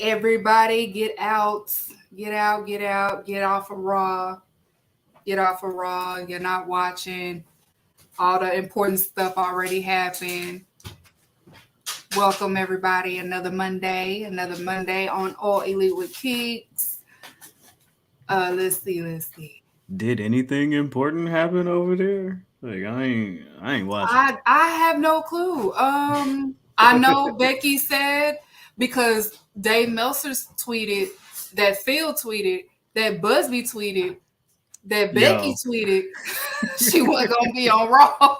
Everybody, get out, get out, get out, get off of Raw, get off of Raw. You're not watching. All the important stuff already happened. Welcome, everybody. Another Monday on All Elite with Kicks. Let's see. Did anything important happen over there? Like I ain't watching. I have no clue. I know Becky said because Dave Meltzer tweeted, that Phil tweeted, that Busby tweeted, that Becky tweeted she wasn't gonna be on Raw.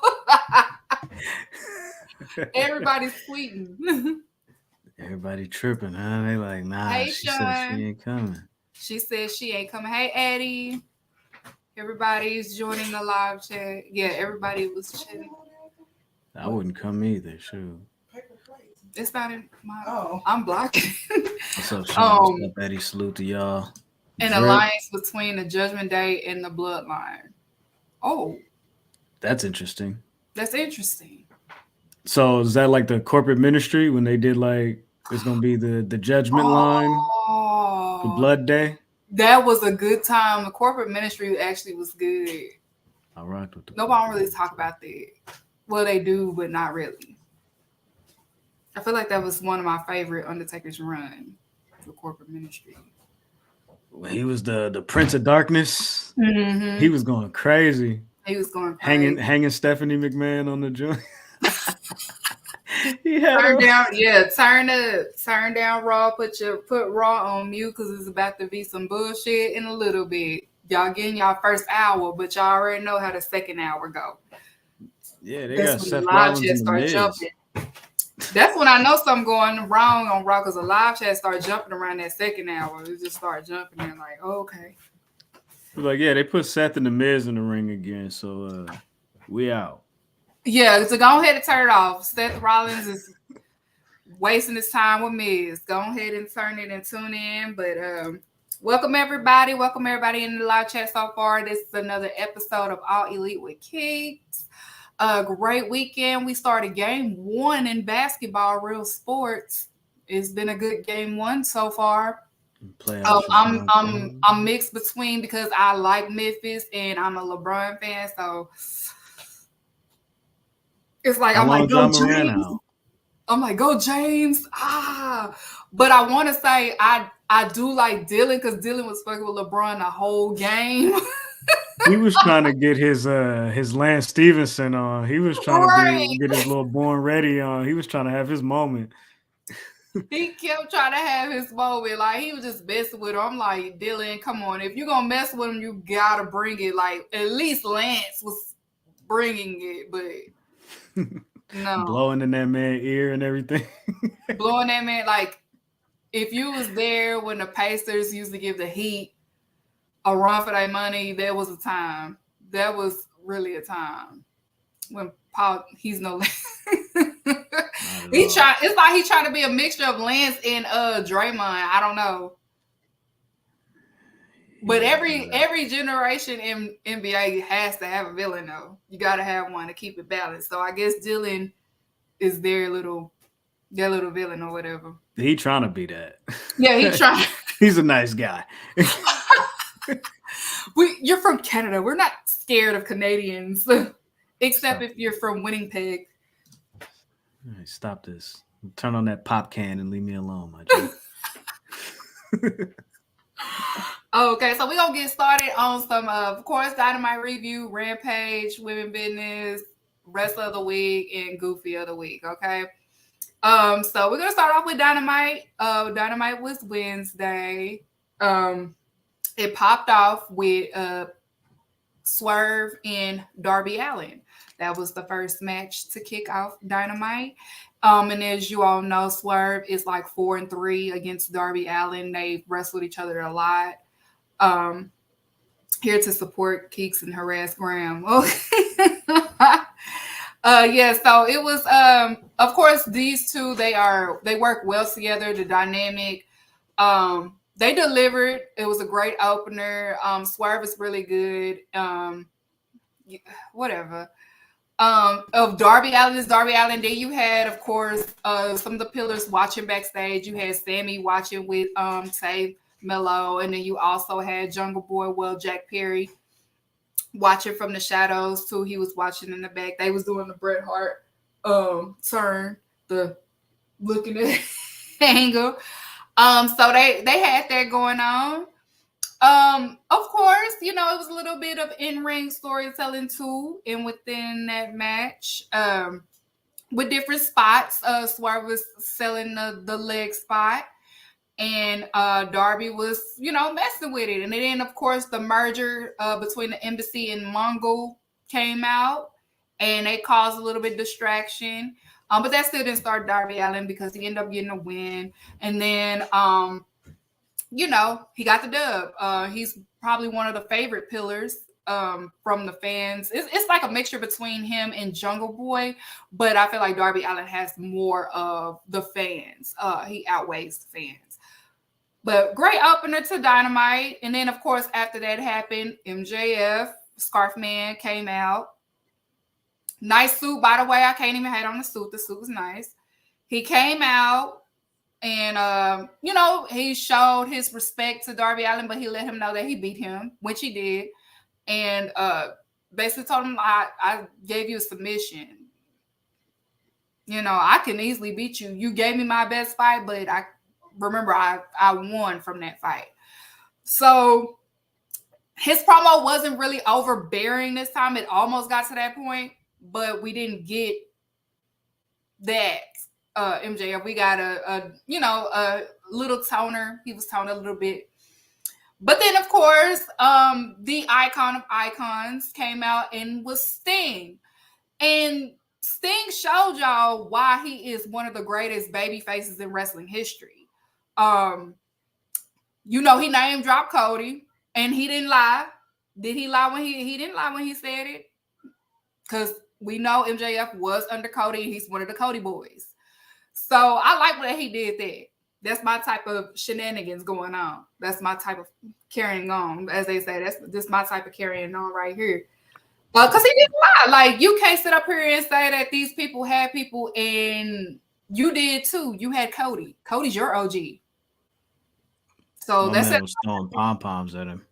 Everybody's tweeting. Everybody tripping, huh? They like, nah, Hey, she said Sean. she ain't coming. She said she ain't coming. Hey, Eddie. Everybody's joining the live chat. Yeah, everybody was chatting. I wouldn't come either, shoot. It's not in my. I'm blocking. What's up, Sean? What's up, Eddie? Salute to y'all. An alliance between the Judgment Day and the Bloodline. Oh, that's interesting. That's interesting. So is that like the corporate ministry when they did like it's gonna be the Judgment Line, the Blood Day? That was a good time. The corporate ministry actually was good. I rocked with them. Nobody really talk about that. Well, they do, but not really. I feel like that was one of my favorite Undertaker's run for corporate ministry. Well, he was the Prince of Darkness. Mm-hmm. He was going crazy. He was going crazy. Hanging Stephanie McMahon on the joint. Turn down Raw. Put Raw on mute because it's about to be some bullshit in a little bit. Y'all getting y'all first hour, but y'all already know how the second hour go. Yeah, they got Seth Rollins in the Miz. Jumping. That's when I know something going wrong on Raw because the live chat start jumping around that second hour. It just start jumping and like, oh, okay. Like, yeah, they put Seth and the Miz in the ring again, so we out. Yeah, so go ahead and turn it off. Seth Rollins is wasting his time with Miz. Go ahead and turn it and tune in. But welcome everybody. Welcome everybody in the live chat so far. This is another episode of All Elite with Kicks. A great weekend. We started game 1 in basketball, real sports. It's been a good game 1 so far. I'm mixed between because I like Memphis and I'm a LeBron fan, so it's like I'm like go James. I'm like go James. But I want to say I do like Dylan because Dylan was fucking with LeBron the whole game. He was trying to get his Lance Stevenson on. He was trying to get his little Born Ready on. He was trying to have his moment. He kept trying to have his moment. Like, he was just messing with him. I'm like, Dylan, come on. If you're going to mess with him, you got to bring it. Like, at least Lance was bringing it, but no. Blowing in that man's ear and everything. Blowing that man. Like, if you was there when the Pacers used to give the Heat a run for their money, there was a time. That was really a time when Paul, he's no it's like he's trying to be a mixture of Lance and Draymond. I don't know. But every generation in NBA has to have a villain though. You gotta have one to keep it balanced. So I guess Dylan is their little villain or whatever. He trying to be that. Yeah, he trying. He's a nice guy. You're from Canada. We're not scared of Canadians. Except if you're from Winnipeg. All right, stop this. Turn on that pop can and leave me alone, my dude. Okay, so we're going to get started on some, of course, Dynamite review, Rampage, Women Business, Wrestler of the Week, and Goofy of the Week, okay? So we're going to start off with Dynamite. Dynamite was Wednesday. It popped off with Swerve and Darby Allin. That was the first match to kick off Dynamite. And as you all know, Swerve is like 4-3 against Darby Allin. They've wrestled each other a lot. Here to support Keeks and harass Graham. Yeah, so it was of course these two, they work well together, the dynamic. They delivered. It was a great opener. Swerve is really good. Whatever. of Darby Allin. Then you had, of course, some of the pillars watching backstage. You had Sammy watching with say Mello, and then you also had Jungle Boy, Jack Perry watching from the shadows too. He was watching in the back. They was doing the Bret Hart turn, the looking at angle. So they had that going on. Of course, it was a little bit of in-ring storytelling too, and within that match, with different spots. Swerve was selling the leg spot, and Darby was, messing with it. And then, of course, the merger between the Embassy and Mongol came out, and they caused a little bit of distraction. But that still didn't start Darby Allin because he ended up getting a win. And then, he got the dub. He's probably one of the favorite pillars from the fans. It's like a mixture between him and Jungle Boy, but I feel like Darby Allin has more of the fans. He outweighs the fans. But great opener to Dynamite. And then, of course, after that happened, MJF, Scarf Man, came out. Nice suit, by the way. I can't even hate on the suit. The suit was nice. He came out and, he showed his respect to Darby Allin, but he let him know that he beat him, which he did. And basically told him, I gave you a submission. I can easily beat you. You gave me my best fight, but I won from that fight. So his promo wasn't really overbearing this time. It almost got to that point, but we didn't get that. MJF, we got a little toner. He was toning a little bit. But then, of course, the icon of icons came out and was Sting. And Sting showed y'all why he is one of the greatest baby faces in wrestling history. He name dropped Cody, and he didn't lie. Did he lie when he didn't lie when he said it? Because we know MJF was under Cody, and he's one of the Cody boys. So I like that he did that. That's my type of shenanigans going on. That's my type of carrying on, as they say. This my type of carrying on right here. Because he didn't lie. Like, you can't sit up here and say that these people had people, and you did too. You had Cody. Cody's your OG. So that's it. Was throwing pom poms at him.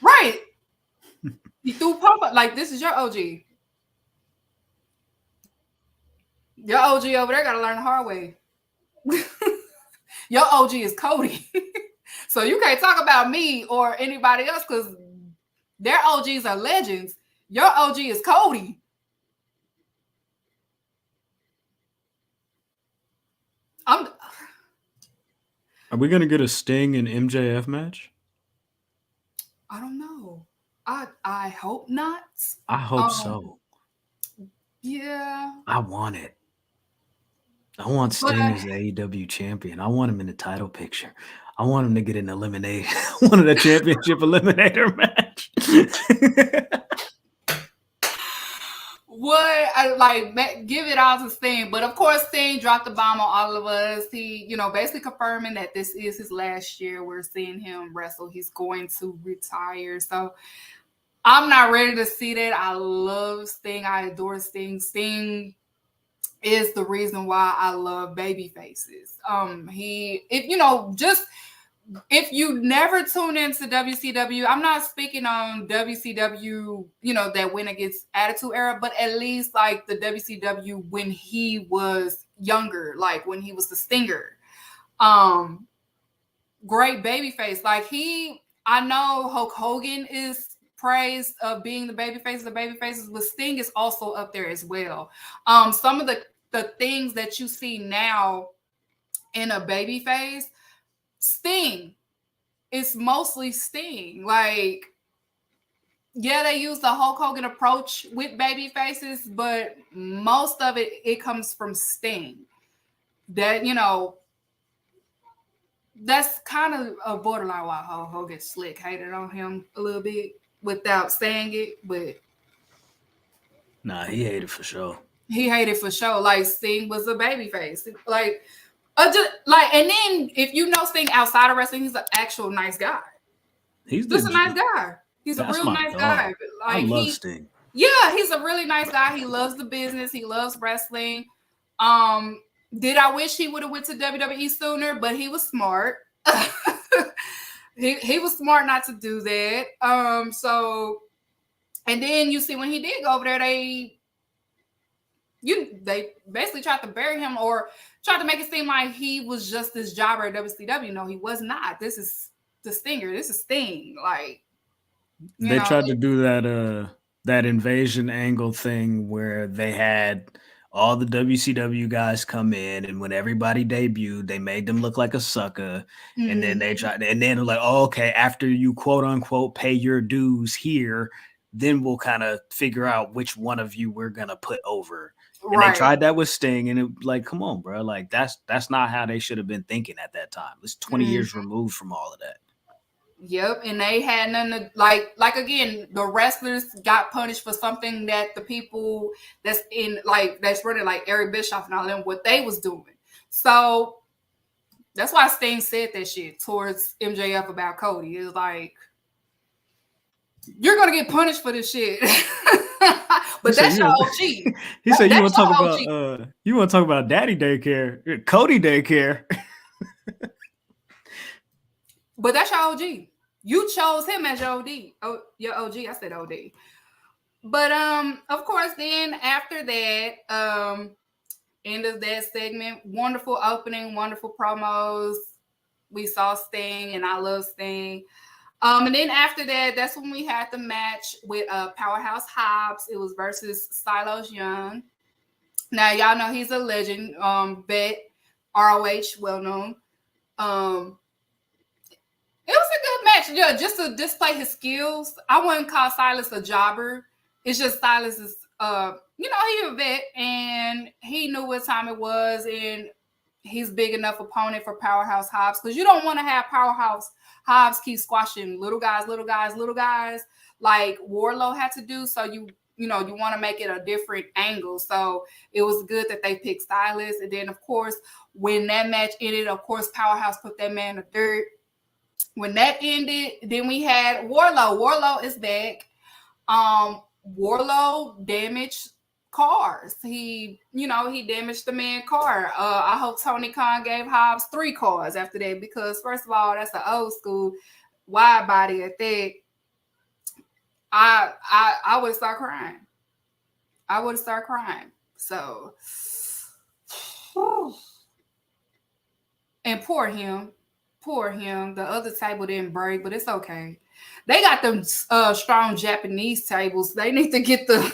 Right. He threw pom poms. Like, this is your OG. Your OG over there got to learn the hard way. Your OG is Cody. So you can't talk about me or anybody else because their OGs are legends. Your OG is Cody. Are we going to get a Sting and MJF match? I don't know. I hope not. I hope so. Yeah. I want it. I want Sting as the AEW champion. I want him in the title picture. I want him to get an elimination. I wanted a championship eliminator match. Give it all to Sting. But of course, Sting dropped the bomb on all of us. He, basically confirming that this is his last year. We're seeing him wrestle. He's going to retire. So I'm not ready to see that. I love Sting. I adore Sting. Sting is the reason why I love baby faces. If you never tune into WCW, I'm not speaking on WCW, that went against Attitude Era, but at least like the WCW when he was younger, like when he was the Stinger. Great babyface. Like I know Hulk Hogan is praised of being the babyface of the babyfaces, but Sting is also up there as well. Some of the things that you see now in a babyface, Sting. It's mostly Sting. Like, yeah, they use the Hulk Hogan approach with baby faces, but most of it comes from Sting. That, that's kind of a borderline why Hulk Hogan slick hated on him a little bit without saying it, but nah, he hated for sure. He hated for sure. Like, Sting was a baby face. And then if you know Sting outside of wrestling, he's an actual nice guy. He's just a nice guy. He's a real nice guy. I love Sting. Yeah, he's a really nice guy. He loves the business. He loves wrestling. Did I wish he would have went to WWE sooner? But he was smart. he was smart not to do that. So, and then you see when he did go over there, they basically tried to bury him or tried to make it seem like he was just this jobber at WCW. No, he was not. This is the Stinger. This is Sting. Like, they tried to do that invasion angle thing where they had all the WCW guys come in, and when everybody debuted, they made them look like a sucker. Mm-hmm. And then they tried, and then like, oh, okay, after you quote unquote pay your dues here, then we'll kind of figure out which one of you we're gonna put over. And they tried that with Sting, and it like, come on, bro, like that's not how they should have been thinking at that time. It's 20 years removed from all of that. Yep, and they had none of like again, the wrestlers got punished for something that the people that's running like Eric Bischoff and all them what they was doing. So that's why Sting said that shit towards MJF about Cody. It was like, you're gonna get punished for this shit. But that's your OG. He said you want to talk about daddy daycare, Cody daycare. But that's your OG. You chose him as your OD. Oh, your OG. I said OD. But of course, then after that, end of that segment, wonderful opening, wonderful promos. We saw Sting, and I love Sting. And then after that, that's when we had the match with Powerhouse Hobbs. It was versus Silos Young. Now y'all know he's a legend. Vet, ROH, well known. It was a good match, yeah, just to display his skills. I wouldn't call Silas a jobber. It's just Silas is, he's a vet, and he knew what time it was, and he's big enough opponent for Powerhouse Hobbs, because you don't want to have Powerhouse Hobbs keep squashing little guys, like Wardlow had to do, so you want to make it a different angle. So it was good that they picked Silas, and then, of course, when that match ended, of course, Powerhouse put that man in the dirt. When that ended, then we had Wardlow. Wardlow is back. Wardlow damaged cars. He damaged the man's car. I hope Tony Khan gave Hobbs 3 cars after that, because first of all, that's an old school wide body at that. I would start crying. So, and poor him. The other table didn't break, but it's okay. They got them strong Japanese tables. They need to get the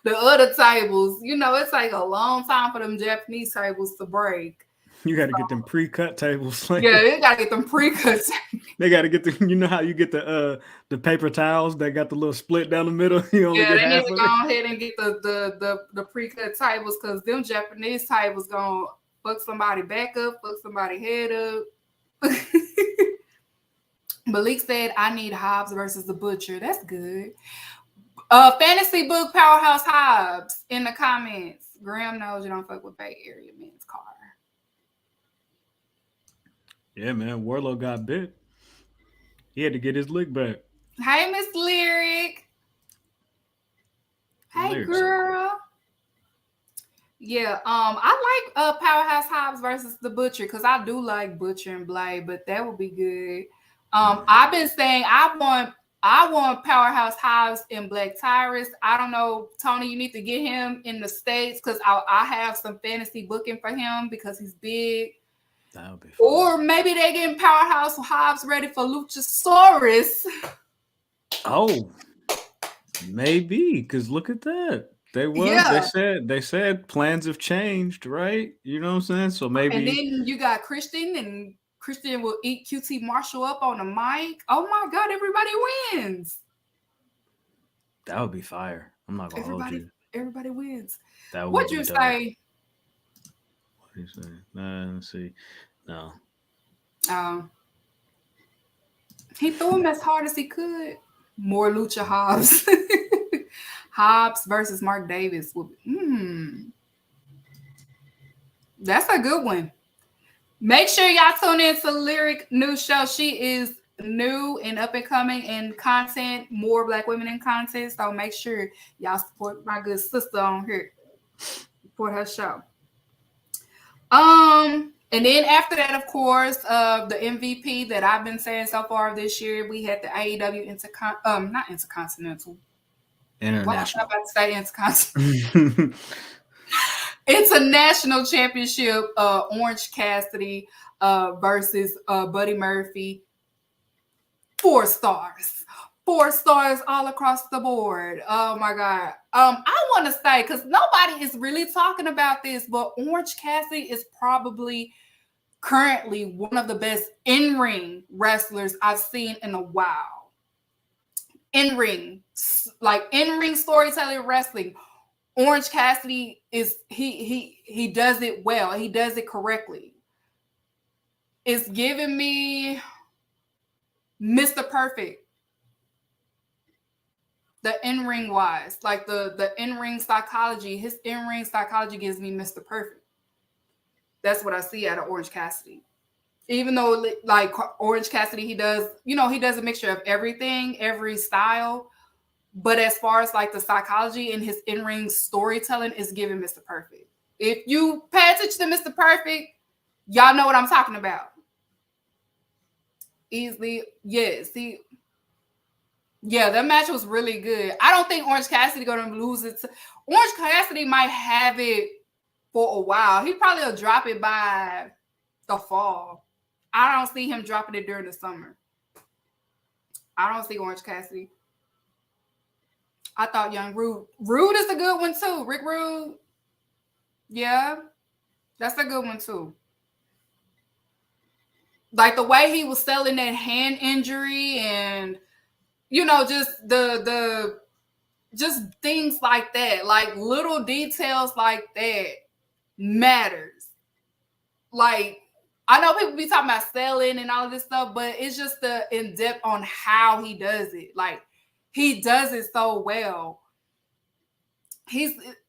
other tables. It's like a long time for them Japanese tables to break. You got to get them pre-cut tables. Yeah, they got to get them pre-cut tables. They got to get how you get the paper towels that got the little split down the middle. You only get they half need to go ahead and get the pre-cut tables, because them Japanese tables gonna fuck somebody back up, fuck somebody head up. Malik said, I need Hobbs versus the Butcher. That's good. Fantasy book Powerhouse Hobbs in the comments. Graham knows you don't fuck with Bay Area men's car. Yeah, man. Wardlow got bit. He had to get his lick back. Hey, Miss Lyric. Hey, girl. Yeah, I like Powerhouse Hobbs versus the Butcher, because I do like Butcher and Blade, but that would be good. I've been saying I want Powerhouse Hobbs and Black Tyrus. I don't know, Tony, you need to get him in the States, because I have some fantasy booking for him because he's big. That would be fun. Or maybe they getting Powerhouse Hobbs ready for Luchasaurus. Oh, maybe, because look at that. They said plans have changed, right? You know what I'm saying? So maybe. And then you got Christian, and Christian will eat QT Marshall up on the mic. Oh my God, everybody wins. That would be fire. I'm not gonna hold you. Everybody wins. What'd you say? What do you say? Let's see. No. He threw him as hard as he could. More Lucha Hobbs. Hobbs versus Mark Davis. That's a good one. Make sure y'all tune in to Lyric new show. She is new and up and coming in content, more Black women in content. So make sure y'all support my good sister on here. Support her show. And then after that, of course, the MVP that I've been saying so far this year, we had the AEW not Intercontinental. International. Why was I about to say Intercontinental? International Championship, Orange Cassidy versus Buddy Murphy. 4 stars. 4 stars all across the board. Oh my God. I want to say, because nobody is really talking about this, but Orange Cassidy is probably currently one of the best in-ring wrestlers I've seen in a while. In-ring storytelling wrestling. Orange Cassidy is he does it well. He does it correctly. It's giving me Mr. Perfect. The in-ring wise, like the in-ring psychology, his in-ring psychology gives me Mr. Perfect. That's what I see out of Orange Cassidy. Even though like Orange Cassidy, he does a mixture of everything, every style. But as far as like the psychology and his in-ring storytelling is giving Mr. Perfect. If you pay attention to Mr. Perfect, y'all know what I'm talking about. Easily, yes. That match was really good. I don't think Orange Cassidy going to lose it. Orange Cassidy might have it for a while. He probably will drop it by the fall. I don't see him dropping it during the summer. I don't see Orange Cassidy. I thought Young Rude. Rude is a good one too. Rick Rude. Yeah, that's a good one too. Like the way he was selling that hand injury and just just things like that, like little details like that matters. Like I know people be talking about selling and all this stuff, but it's just the in depth on how he does it. Like he does it so well.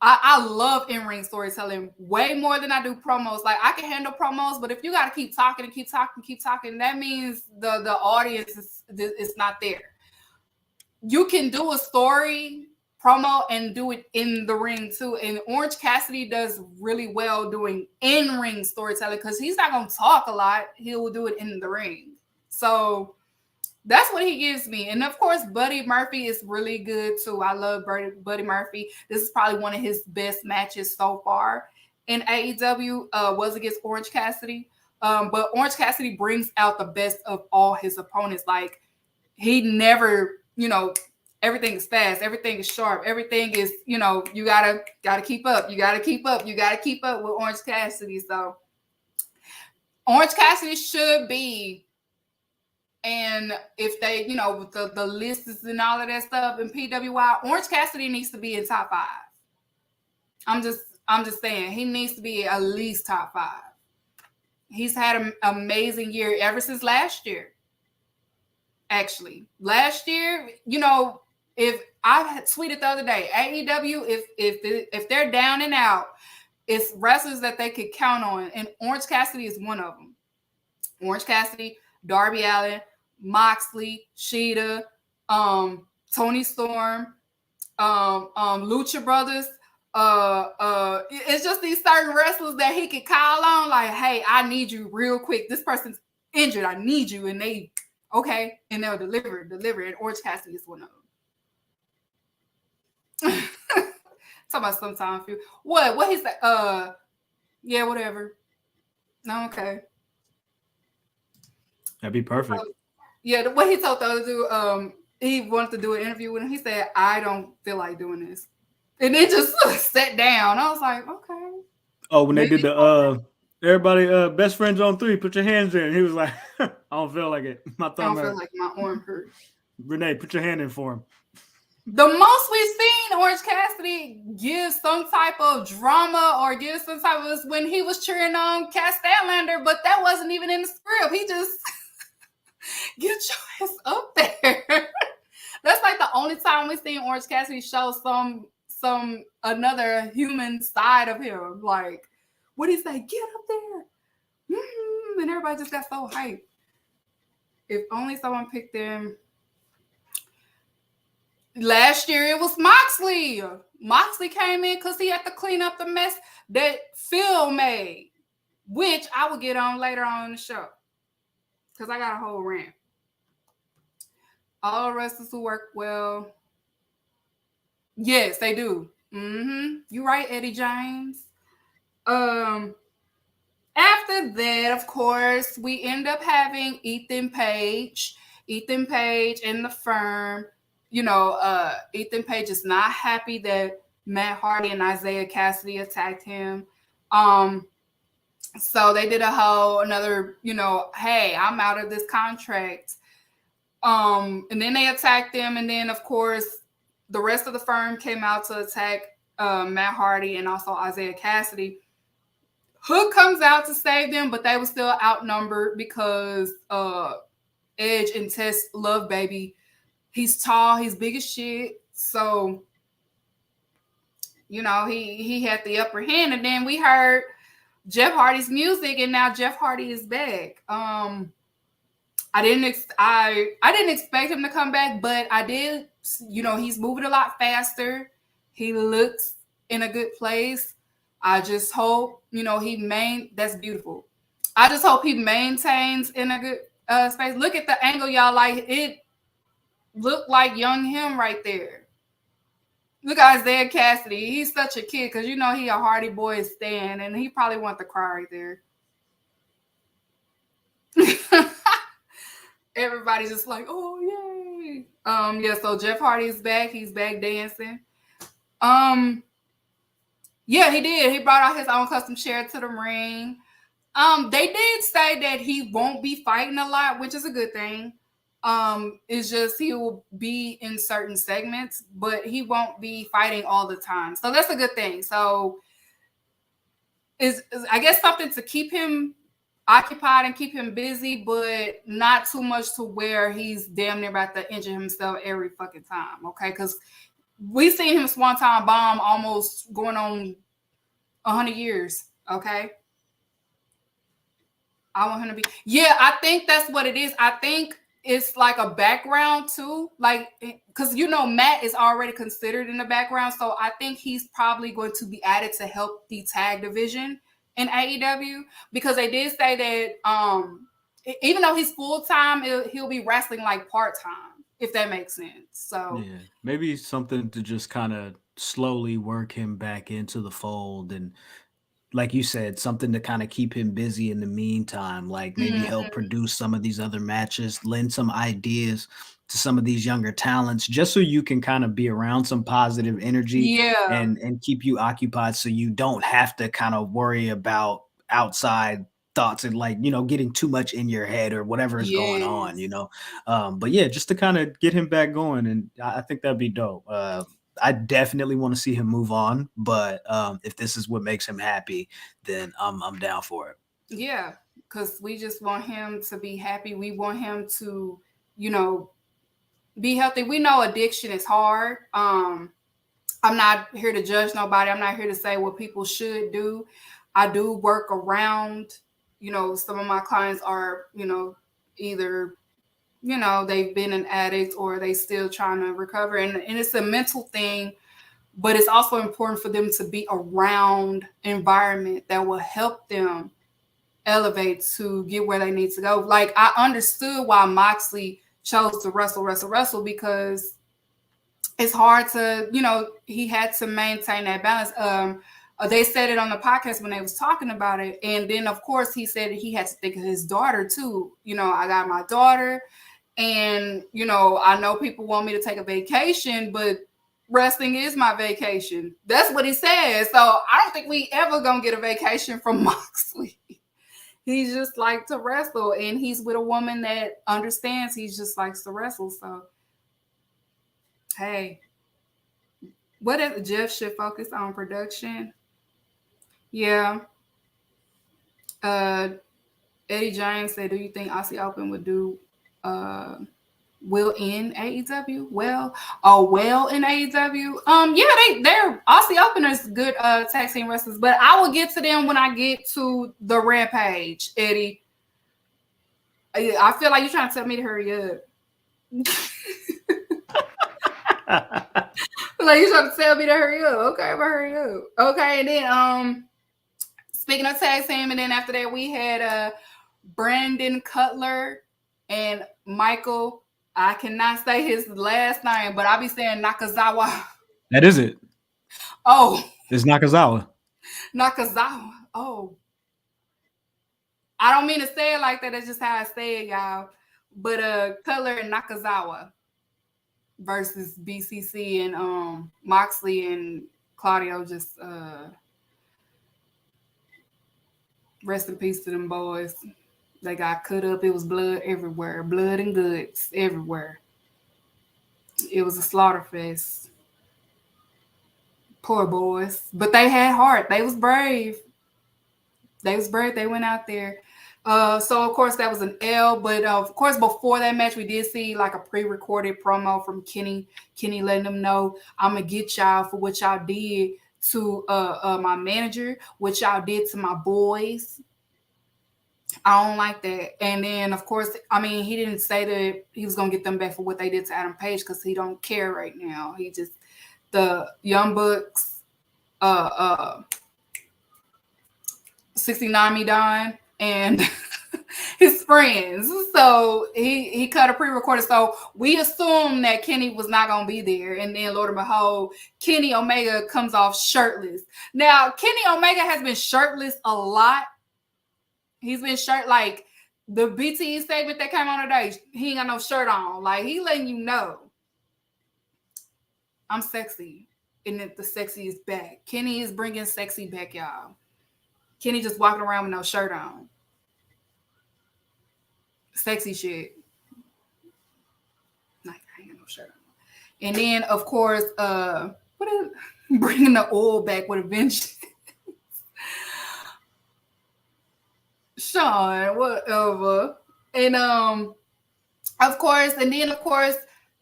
I love in-ring storytelling way more than I do promos. Like I can handle promos, but if you got to keep talking, that means the audience is not there. You can do a story promo and do it in the ring too. And Orange Cassidy does really well doing in-ring storytelling because he's not going to talk a lot. He will do it in the ring. So that's what he gives me. And of course, Buddy Murphy is really good too. I love Buddy Murphy. This is probably one of his best matches so far in AEW was against Orange Cassidy. But Orange Cassidy brings out the best of all his opponents. Like he never, everything is fast. Everything is sharp. Everything is, you gotta keep up. You gotta keep up with Orange Cassidy. So Orange Cassidy should be. And if they, with the lists and all of that stuff in PWI, Orange Cassidy needs to be in top 5. I'm just saying he needs to be at least top 5. He's had an amazing year ever since last year. Actually, last year, if I had tweeted the other day, AEW, if they're down and out, it's wrestlers that they could count on, and Orange Cassidy is one of them. Orange Cassidy, Darby Allin, Moxley, Sheeta, Tony Storm, Lucha Brothers. It's just these certain wrestlers that he could call on, like, hey, I need you real quick. This person's injured. I need you. And they, okay, and they'll deliver. And Orange Cassidy is one of them. Talking about sometime few. What he said? Yeah, whatever. Okay. That'd be perfect. Yeah, what he told the other dude, he wanted to do an interview with him. He said, I don't feel like doing this. And it just sat down. I was like, okay. Oh, when they did the everybody best friends on 3, put your hands in. He was like, I don't feel like it. My thumb hurt. I don't feel like my arm hurt. Renee, put your hand in for him. The most we've seen Orange Cassidy give some type of drama or give some type of when he was cheering on Cass Statlander, but that wasn't even in the script. He just get your ass up there. That's like the only time we've seen Orange Cassidy show some another human side of him. Like, what do you say? Get up there. And everybody just got so hyped. If only someone picked them. Last year it was Moxley. Moxley came in because he had to clean up the mess that Phil made, which I will get on later on in the show because I got a whole rant. All wrestlers who work well. Yes, they do. You're right, Eddie James. After that, of course, we end up having Ethan Page. Ethan Page and the Firm. Ethan Page is not happy that Matt Hardy and Isaiah Cassidy attacked him. So they did another, hey, I'm out of this contract. And then they attacked them. And then, of course, the rest of the Firm came out to attack Matt Hardy and also Isaiah Cassidy. Hook comes out to save them, but they were still outnumbered because Edge and Tess love baby. He's tall, he's big as shit. So, he had the upper hand. And then we heard Jeff Hardy's music, and now Jeff Hardy is back. I didn't expect him to come back, but I did. He's moving a lot faster. He looks in a good place. I just hope, that's beautiful. I just hope he maintains in a good space. Look at the angle, y'all. Like, it looked like young him right there. Look at Isaiah Cassidy. He's such a kid because, he a Hardy Boy stan, and he probably want to cry right there. Everybody's just like, oh, yay. So Jeff Hardy is back. He's back dancing. Yeah, he did. He brought out his own custom chair to the ring. They did say that he won't be fighting a lot, which is a good thing. It's just he will be in certain segments, but he won't be fighting all the time. So that's a good thing. So is I guess something to keep him occupied and keep him busy, but not too much to where he's damn near about to injure himself every fucking time. Okay, because we seen him Swanton Bomb almost going on 100 years. Okay. I want him to be. Yeah, I think that's what it is. I think it's like a background too. Like, because Matt is already considered in the background. So I think he's probably going to be added to help the tag division in AEW. Because they did say that even though he's full-time, he'll be wrestling like part-time, if that makes sense. So yeah, maybe something to just kind of slowly work him back into the fold, and like you said, something to kind of keep him busy in the meantime, like maybe help produce some of these other matches, lend some ideas to some of these younger talents, just so you can kind of be around some positive energy and keep you occupied, so you don't have to kind of worry about outside thoughts and getting too much in your head or whatever is going on, but yeah, just to kind of get him back going. And I think that'd be dope. I definitely want to see him move on, but if this is what makes him happy, then I'm down for it. Yeah, because we just want him to be happy. We want him to, be healthy. We know addiction is hard. I'm not here to judge nobody. I'm not here to say what people should do. I do work around, some of my clients are, either they've been an addict or they still trying to recover. And it's a mental thing, but it's also important for them to be around environment that will help them elevate to get where they need to go. Like, I understood why Moxley chose to wrestle because it's hard to, he had to maintain that balance. They said it on the podcast when they was talking about it. And then, of course, he said he had to think of his daughter too. I got my daughter. And, I know people want me to take a vacation, but wrestling is my vacation. That's what he says. So I don't think we ever going to get a vacation from Moxley. He just likes to wrestle, and he's with a woman that understands he just likes to wrestle. So, hey, what if Jeff should focus on production? Yeah. Eddie James said, do you think Aussie Open would do well in AEW? Well in AEW. Yeah, they're Aussie Openers, good tag team wrestlers, but I will get to them when I get to the Rampage, Eddie. I feel like you're trying to tell me to hurry up. Like you're trying to tell me to hurry up. Okay, I'm gonna hurry up. Okay, and then speaking of tag team, and then after that we had Brandon Cutler and Michael. I cannot say his last name, but I'll be saying Nakazawa. That is it. Oh, it's Nakazawa. Nakazawa. Oh, I don't mean to say it like that. That's just how I say it, y'all. But Cutler and Nakazawa versus BCC and Moxley and Claudio. Just rest in peace to them boys. They got cut up. It was blood everywhere. Blood and guts everywhere. It was a slaughter fest. Poor boys. But they had heart. They was brave. They went out there. So, of course, that was an L. But, of course, before that match, we did see, like, a pre-recorded promo from Kenny. Kenny letting them know, I'm going to get y'all for what y'all did to my manager, what y'all did to my boys. I don't like that. And then, of course, I mean, he didn't say that he was going to get them back for what they did to Adam Page because he don't care right now. He just, the Young Bucks, 69 Me Don, and his friends. So he cut a pre-recorded. So we assume that Kenny was not going to be there. And then, Lord and behold, Kenny Omega comes off shirtless. Now, Kenny Omega has been shirtless a lot. He's been like the BTE segment that came on today. He ain't got no shirt on. Like, he letting you know I'm sexy. And that the sexy is back. Kenny is bringing sexy back, y'all. Kenny just walking around with no shirt on. Sexy shit. Like, I ain't got no shirt on. And then, of course, bringing the oil back with a vengeance. Sean, whatever. And of course,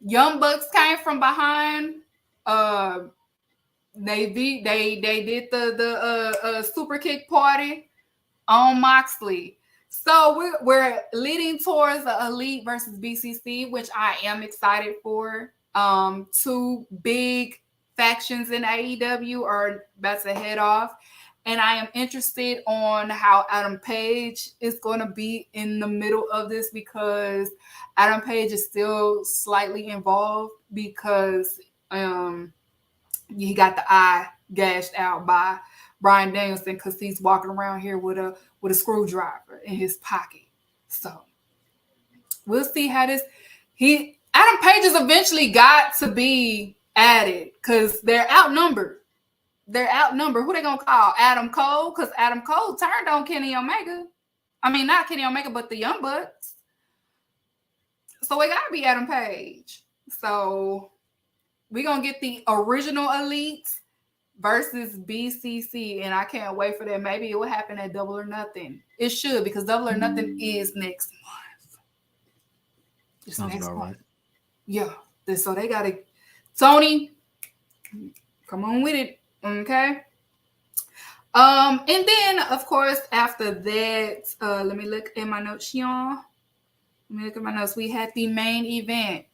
Young Bucks came from behind. They did the super kick party on Moxley. So we're leading towards the Elite versus BCC, which I am excited for. Two big factions in AEW are about to head off. And I am interested on how Adam Page is going to be in the middle of this because Adam Page is still slightly involved because he got the eye gashed out by Bryan Danielson because he's walking around here with a screwdriver in his pocket. So we'll see how this. Adam Page has eventually got to be added because they're outnumbered. Who they gonna call? Adam Cole? Because Adam Cole turned on Kenny Omega. I mean, not Kenny Omega, but the Young Bucks. So it gotta be Adam Page. So we're gonna get the original Elite versus BCC, and I can't wait for that. Maybe it will happen at Double or Nothing. It should, because Double or Nothing is next month. Sounds about right. Yeah. So they gotta. Tony, come on with it. Okay. And then, of course, after that, let me look at my notes, y'all. Let me look at my notes. We had the main event.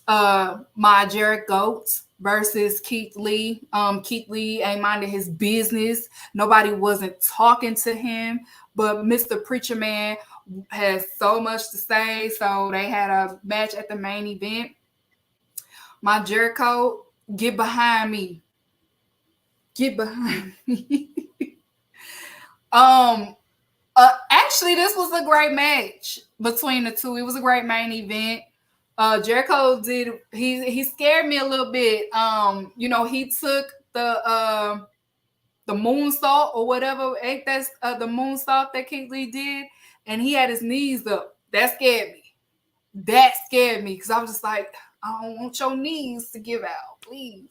My Jericho versus Keith Lee. Keith Lee ain't minding his business. Nobody wasn't talking to him, but Mr. Preacher Man has so much to say. So they had a match at the main event. My Jericho, get behind me. Get behind me. Actually, this was a great match between the two. It was a great main event. Jericho he scared me a little bit. He took the moonsault or whatever. Ain't that the moonsault that Keith Lee did? And he had his knees up. That scared me because I was just like, I don't want your knees to give out. Please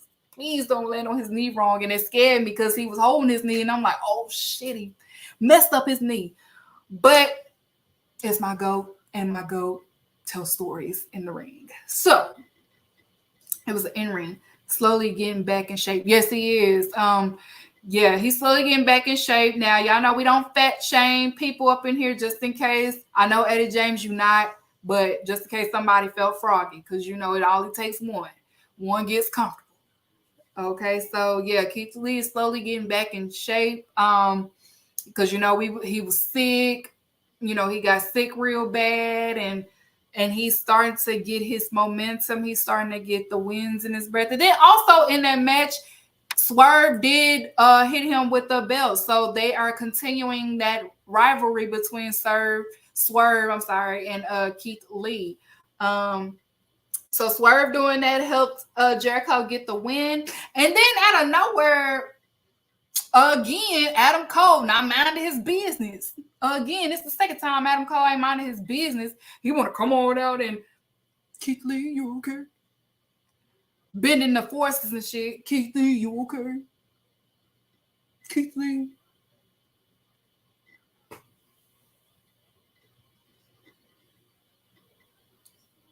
don't land on his knee wrong. And it scared me because he was holding his knee and I'm like, oh shit, he messed up his knee. But it's my GOAT, and my GOAT tell stories in the ring. So it was an in-ring, slowly getting back in shape. Yes, he is. Yeah, he's slowly getting back in shape now. Y'all know we don't fat shame people up in here just in case. I know Eddie James, you not, but just in case somebody felt froggy, because it only takes one. One gets comfortable. Okay, so yeah, Keith Lee is slowly getting back in shape. Because he was sick. He got sick real bad, and he's starting to get his momentum. He's starting to get the winds in his breath. And then also in that match, Swerve did hit him with the belt. So they are continuing that rivalry between Swerve, and Keith Lee. So Swerve doing that helped Jericho get the win. And then out of nowhere, again, Adam Cole not minding his business. Again, it's the second time Adam Cole ain't minding his business. He want to come on out and, Keith Lee, you okay? Bending the forces and shit. Keith Lee, you okay? Keith Lee.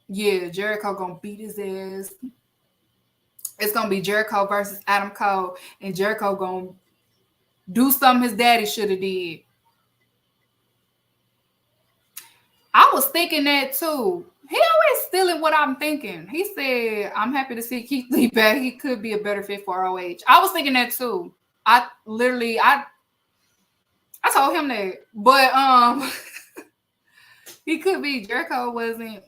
Yeah, Jericho gonna beat his ass. It's gonna be Jericho versus Adam Cole, and Jericho gonna do something his daddy should have did. I was thinking that too. He always stealing what I'm thinking. He said, I'm happy to see Keith Lee back. He could be a better fit for ROH. I was thinking that too. I told him that. But he could be. Jericho wasn't.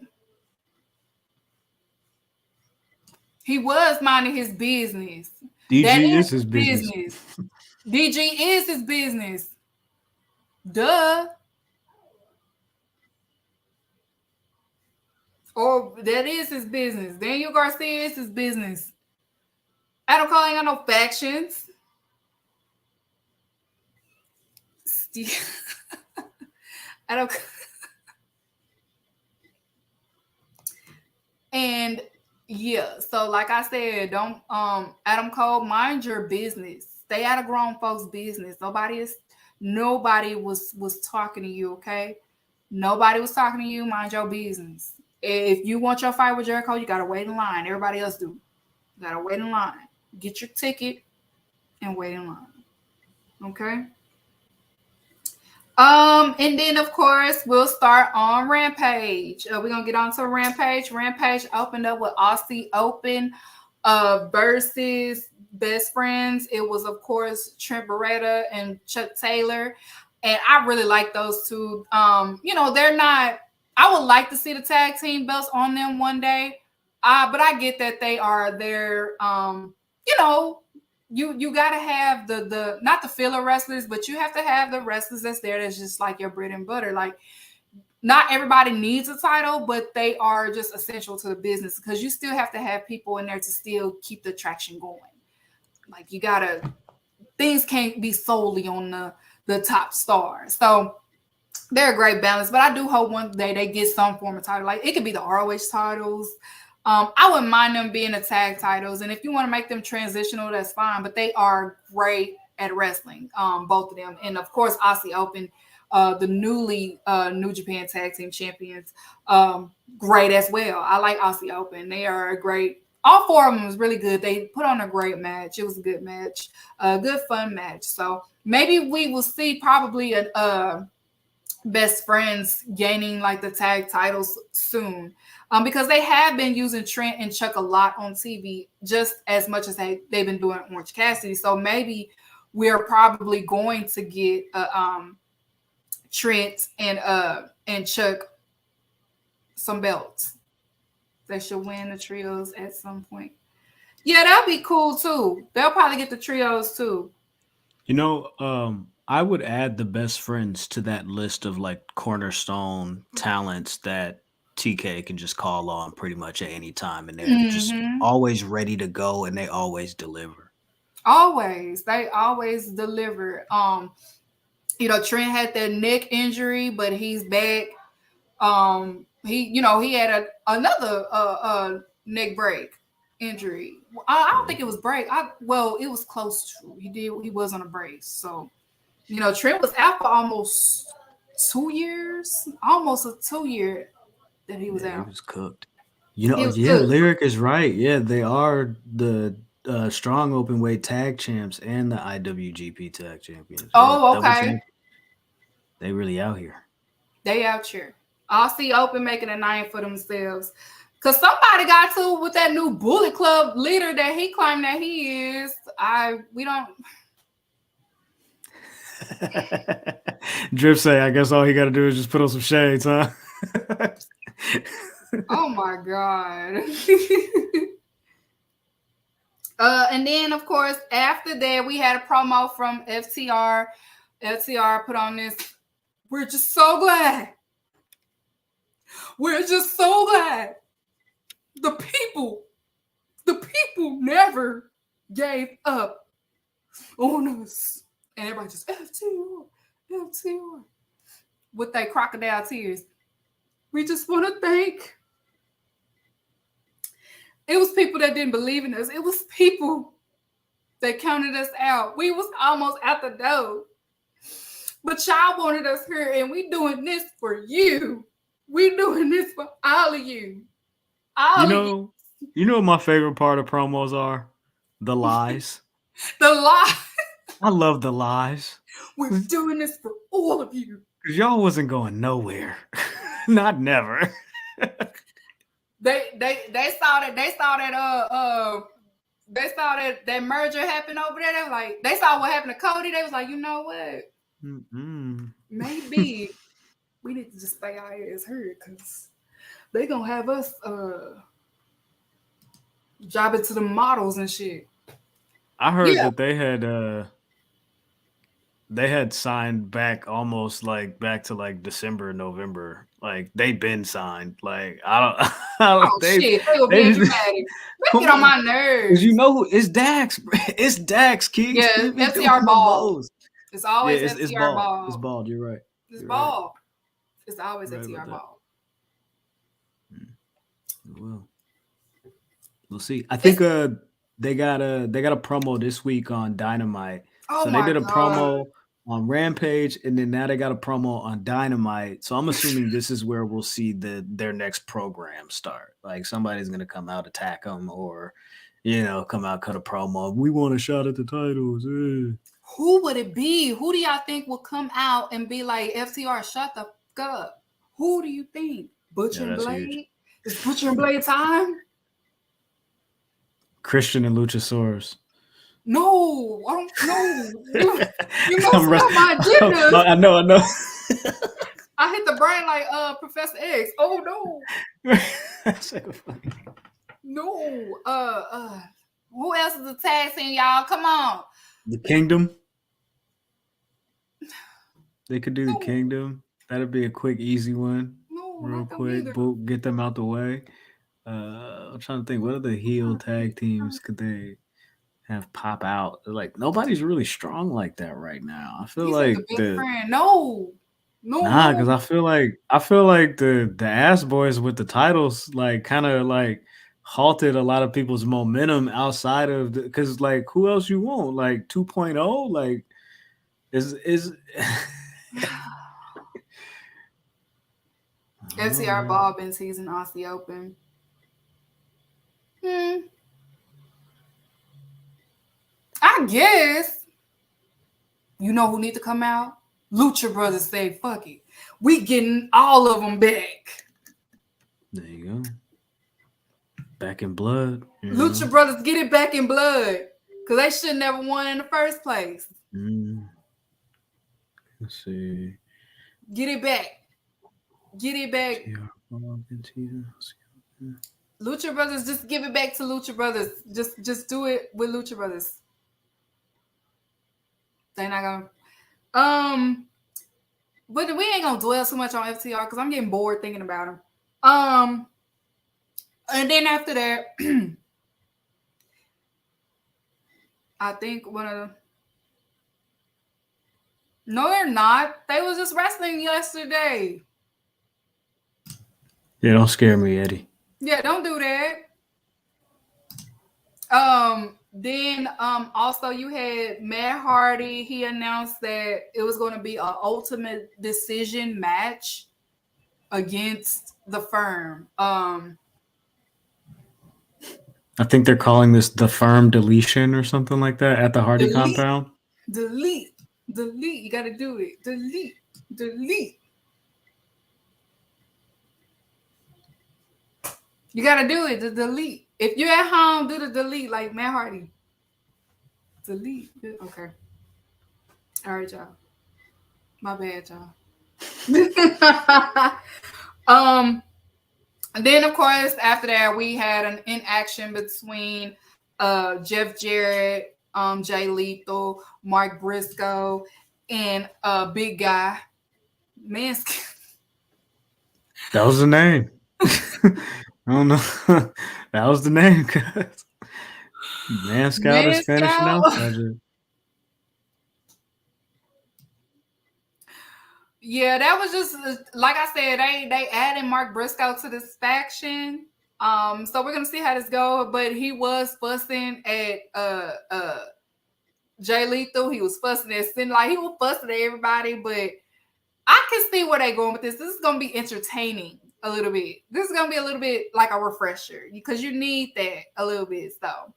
He was minding his business. DG is his business. DG is his business. Duh. Or that is his business. Daniel Garcia is his business. Adam Cole ain't got no factions. Adam. And yeah, so like I said, don't Adam Cole, mind your business. Stay out of grown folks' business. Nobody was talking to you, okay? Nobody was talking to you. Mind your business. If you want your fight with Jericho, you gotta wait in line. Everybody else do. You gotta wait in line. Get your ticket and wait in line. Okay. And then of course we'll start on Rampage. We're gonna get on to Rampage. Rampage opened up with Aussie Open versus Best Friends. It was of course Trent Beretta and Chuck Taylor, and I really like those two. They're not. I would like to see the tag team belts on them one day, but I get that they are their you gotta have the not the filler wrestlers, but you have to have the wrestlers that's there that's just like your bread and butter. Like, not everybody needs a title, but they are just essential to the business because you still have to have people in there to still keep the traction going. Like, things can't be solely on the top stars. So they're a great balance, but I do hope one day they get some form of title. Like, it could be the ROH titles. I wouldn't mind them being the tag titles. And if you want to make them transitional, that's fine. But they are great at wrestling, both of them. And, of course, Aussie Open, the newly New Japan Tag Team Champions, great as well. I like Aussie Open. They are great. All four of them was really good. They put on a great match. It was a good match, a good, fun match. So maybe we will see probably Best Friends gaining like the tag titles soon, because they have been using Trent and Chuck a lot on TV, just as much as they've been doing Orange Cassidy. So maybe we're probably going to get Trent and Chuck some belts. They should win the trios at some point. Yeah, that'd be cool too. They'll probably get the trios too. I would add the Best Friends to that list of like cornerstone talents that TK can just call on pretty much at any time, and they're just always ready to go, and they always deliver. They always deliver. Trent had that neck injury, but he's back. He had another neck break injury. I don't think it was break. It was close to. He was on a brace, so. Trent was out for almost 2 years, almost a 2 year that he was out. He was cooked. Lyric is right. Yeah, they are the strong open weight tag champs and the IWGP tag champions. Oh, okay. They really out here. They out here. Aussie Open making a name for themselves. Because somebody got to with that new Bullet Club leader that he claimed that he is. We don't. Drip say, I guess all he got to do is just put on some shades, huh? Oh my God. And then, of course, after that, we had a promo from FTR. FTR put on this, we're just so glad. We're just so glad. The people never gave up on us. And everybody just, FTR. With their crocodile tears. We just want to thank. It was people that didn't believe in us. It was people that counted us out. We was almost at the door. But y'all wanted us here, and we doing this for you. We doing this for all of you. You know what my favorite part of promos are? The lies. The lies. I love the lies. We're doing this for all of you. Because y'all wasn't going nowhere. Not never. They saw that merger happen over there. They saw what happened to Cody. They was like, you know what? Maybe we need to just stay our ears heard because they gonna have us job it to the models and shit. I heard that they had signed back almost back to December, November. They've been signed. I don't. Shit, they were being dramatic. They get on my nerves. You know who? It's Dax. It's Dax, Keith. Yeah, FTR bald. It's always FTR bald. It's bald. You're right. It's bald. It's always FTR bald. Well, we'll see. I think they got a promo this week on Dynamite. Oh, so they did a promo on Rampage, and then now they got a promo on Dynamite. So I'm assuming this is where we'll see their next program start. Somebody's gonna come out, attack them, or come out, cut a promo. We want a shot at the titles. Who would it be? Who do y'all think will come out and be like, FTR, shut the fuck up? Who do you think? Butcher and Blade? Huge. Is Butcher and Blade time? Christian and Luchasaurus. No, I don't know. You must know my agenda. I know. I hit the brain like Professor X. Oh no. No. Who else is a tag team, y'all? Come on. The Kingdom. They could do the Kingdom. That'd be a quick, easy one. No, real quick. Boop, get them out the way. I'm trying to think. What other heel tag teams could they have pop out? Nobody's really strong like that right now. I feel like the friend. No, because I feel like the Ass Boys with the titles kind of halted a lot of people's momentum outside of because who else you want 2.0 is FTR Ball been season Aussie Open. I guess. You know who need to come out? Lucha Brothers say, fuck it. We getting all of them back. There you go. Back in blood. Lucha Brothers, get it back in blood. Because they should never won in the first place. Let's see. Get it back. Get it back. Lucha Brothers, just give it back to Lucha Brothers. Just do it with Lucha Brothers. They're not gonna. But we ain't gonna dwell too much on FTR because I'm getting bored thinking about them. And then after that, I think one of the. No, they're not. They was just wrestling yesterday. Yeah, don't scare me, Eddie. Yeah, don't do that. Then also you had Matt Hardy. He announced that it was going to be an ultimate decision match against the Firm. I think they're calling this the firm deletion or something like that at the Hardy compound. Delete. You got to do it. Delete. You got to do it. The delete. If you're at home, do the delete like Matt Hardy. Delete. Okay. All right, y'all. My bad, y'all. And then of course after that we had an inaction between Jeff Jarrett, Jay Lethal, Mark Briscoe, and big guy Manscaped. That was the name. I don't know. That was the name, cuz. Man Scout is Spanish announcer. Yeah, that was just like I said. They added Mark Briscoe to this faction. So we're gonna see how this goes. But he was fussing at Jay Lethal. He was fussing at Sin. Like he was fussing at everybody. But I can see where they're going with this. This is gonna be entertaining a little bit. This is gonna be a little bit like a refresher because you need that a little bit. So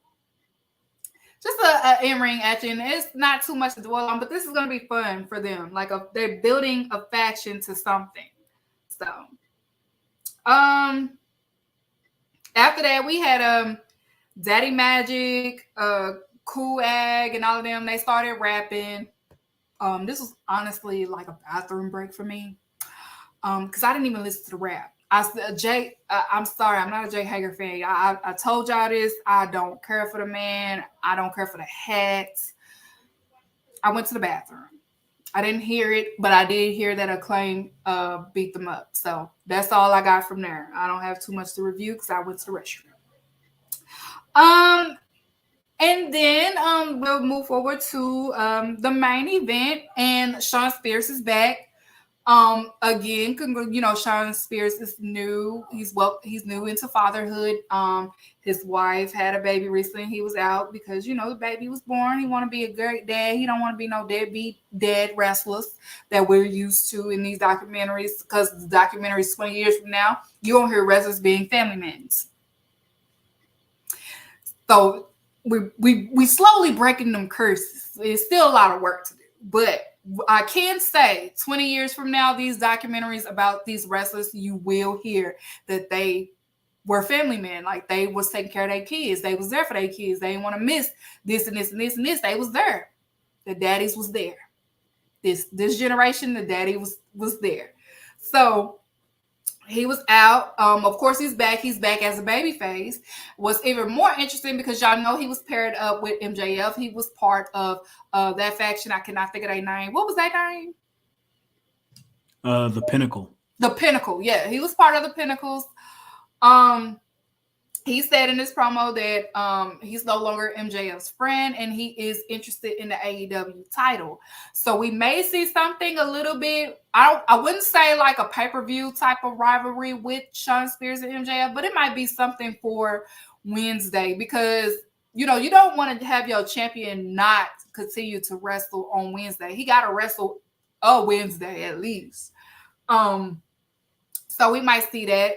just a in-ring action. It's not too much to dwell on, but this is going to be fun for them. Like they're building a faction to something. So, after that, we had Daddy Magic, Cool Ag, and all of them. They started rapping. This was honestly like a bathroom break for me because I didn't even listen to the rap. I'm sorry, I'm not a Jay Hager fan. I told y'all this. I don't care for the man. I don't care for the hat. I went to the bathroom. I didn't hear it, but I did hear that Acclaim beat them up. So that's all I got from there. I don't have too much to review because I went to the restroom. And then we'll move forward to the main event, and Shawn Spears is back. Again, Shawn Spears is new. He's new into fatherhood. His wife had a baby recently. He was out because the baby was born. He want to be a great dad. He don't want to be no deadbeat dad wrestlers that we're used to in these documentaries. Because the documentaries 20 years from now, you won't hear wrestlers being family men. So we slowly breaking them curses. It's still a lot of work to do, but I can say 20 years from now, these documentaries about these wrestlers, you will hear that they were family men. Like they was taking care of their kids. They was there for their kids. They didn't want to miss this and this and this and this. They was there. The daddies was there. This generation, the daddy was there. So he was out. Of course, he's back. He's back as a babyface. What's even more interesting because y'all know he was paired up with MJF. He was part of that faction. I cannot think of their name. What was that name? The Pinnacle. The Pinnacle. Yeah, he was part of the Pinnacles. He said in this promo that he's no longer MJF's friend and he is interested in the AEW title. So we may see something a little bit, I wouldn't say like a pay-per-view type of rivalry with Shawn Spears and MJF, but it might be something for Wednesday because, you don't want to have your champion not continue to wrestle on Wednesday. He got to wrestle a Wednesday at least. So we might see that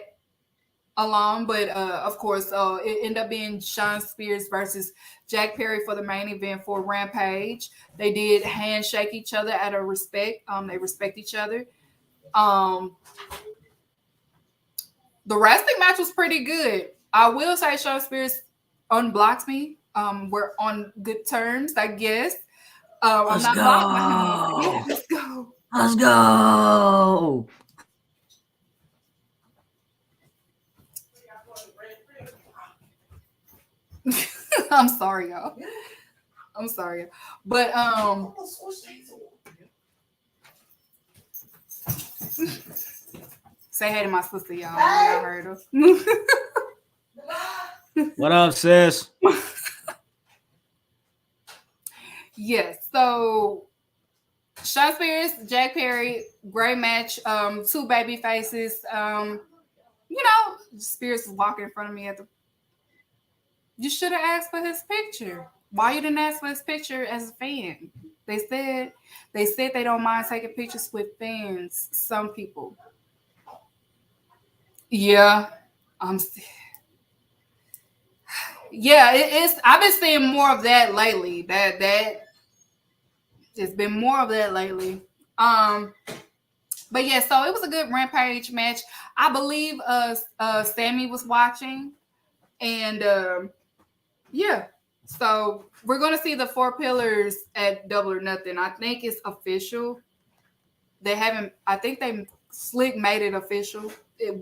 along, but of course it ended up being Shawn Spears versus Jack Perry for the main event for Rampage. They did handshake each other out of respect. They respect each other. The wrestling match was pretty good. I will say Shawn Spears unblocked me. We're on good terms, I guess. I'm not blocking him. Yeah, let's go. Let's go. I'm sorry, y'all. I'm sorry. But say hey to my sister, y'all. I heard her. What up, sis? Yes, so Shawn Spears, Jack Perry, great match. Two baby faces. Spears is walking in front of me at the. You should have asked for his picture. Why you didn't ask for his picture as a fan? They said they don't mind taking pictures with fans. Some people. Yeah, Yeah, it's. I've been seeing more of that lately. That it's been more of that lately. But yeah, so it was a good Rampage match. I believe Sammy was watching, and yeah. So we're gonna see the 4 pillars at Double or Nothing. I think it's official. They haven't. I think they Slick made it official,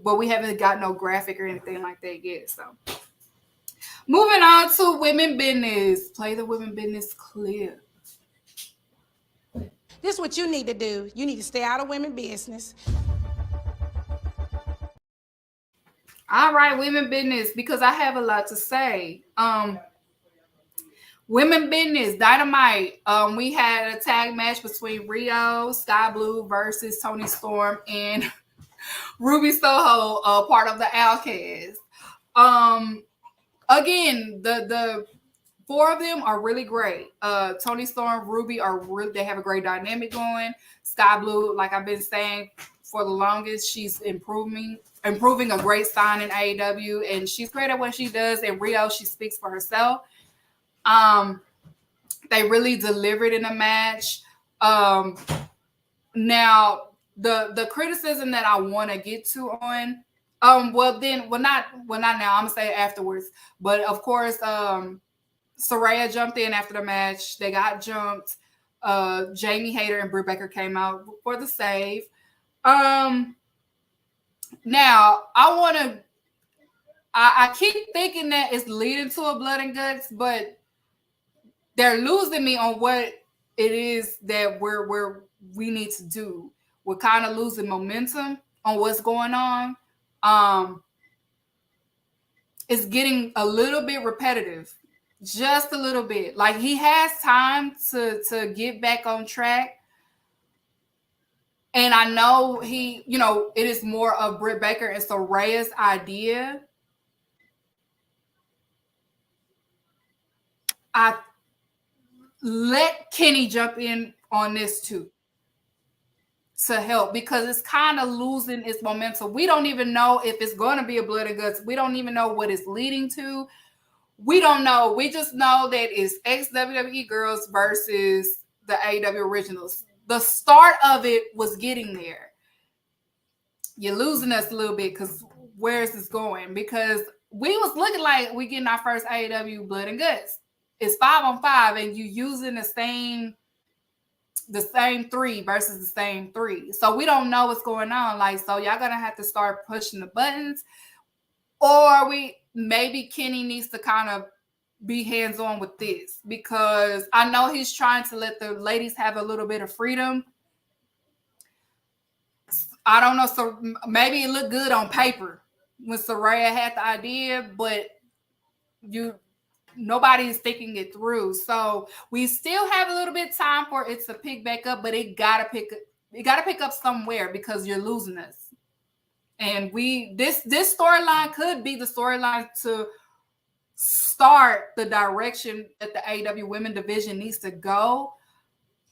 but we haven't got no graphic or anything like that yet. So moving on to women business. Play the women business clip. This is what you need to do. You need to stay out of women business. All right, women business, because I have a lot to say. Women business, Dynamite. We had a tag match between Rio, Sky Blue versus Toni Storm and Ruby Soho, part of the Outcast. Again, the 4 of them are really great. Toni Storm, Ruby they have a great dynamic going. Sky Blue, like I've been saying for the longest, she's improving a great sign in AEW, and she's great at what she does. And Rio, she speaks for herself. They really delivered in a match. Now the criticism that I want to get to on, not now. I'm gonna say it afterwards. But of course, Saraya jumped in after the match. They got jumped. Jamie Hayter and Britt Baker came out for the save. Now I keep thinking that it's leading to a blood and guts, but they're losing me on what it is that we need to do. We're kind of losing momentum on what's going on. It's getting a little bit repetitive, just a little bit. Like he has time to get back on track. And I know it is more of Britt Baker and Soraya's idea. I let Kenny jump in on this too to help, because it's kind of losing its momentum. We don't even know if it's going to be a blood and guts. We don't even know what it's leading to. We don't know. We just know that it's ex-WWE girls versus the AEW originals. The start of it was getting there. You're losing us a little bit, because where is this going? Because we was looking like we getting our first AEW blood and guts. It's 5-on-5, and you using the same 3 versus the same 3. So we don't know what's going on. Like, so y'all gonna have to start pushing the buttons, or maybe Kenny needs to kind of be hands-on with this, because I know he's trying to let the ladies have a little bit of freedom. I don't know. So maybe it looked good on paper when Saraya had the idea, but nobody's thinking it through. So we still have a little bit of time for it to pick back up, but it gotta pick up somewhere, because you're losing us. And this storyline could be the storyline to start the direction that the AEW women division needs to go.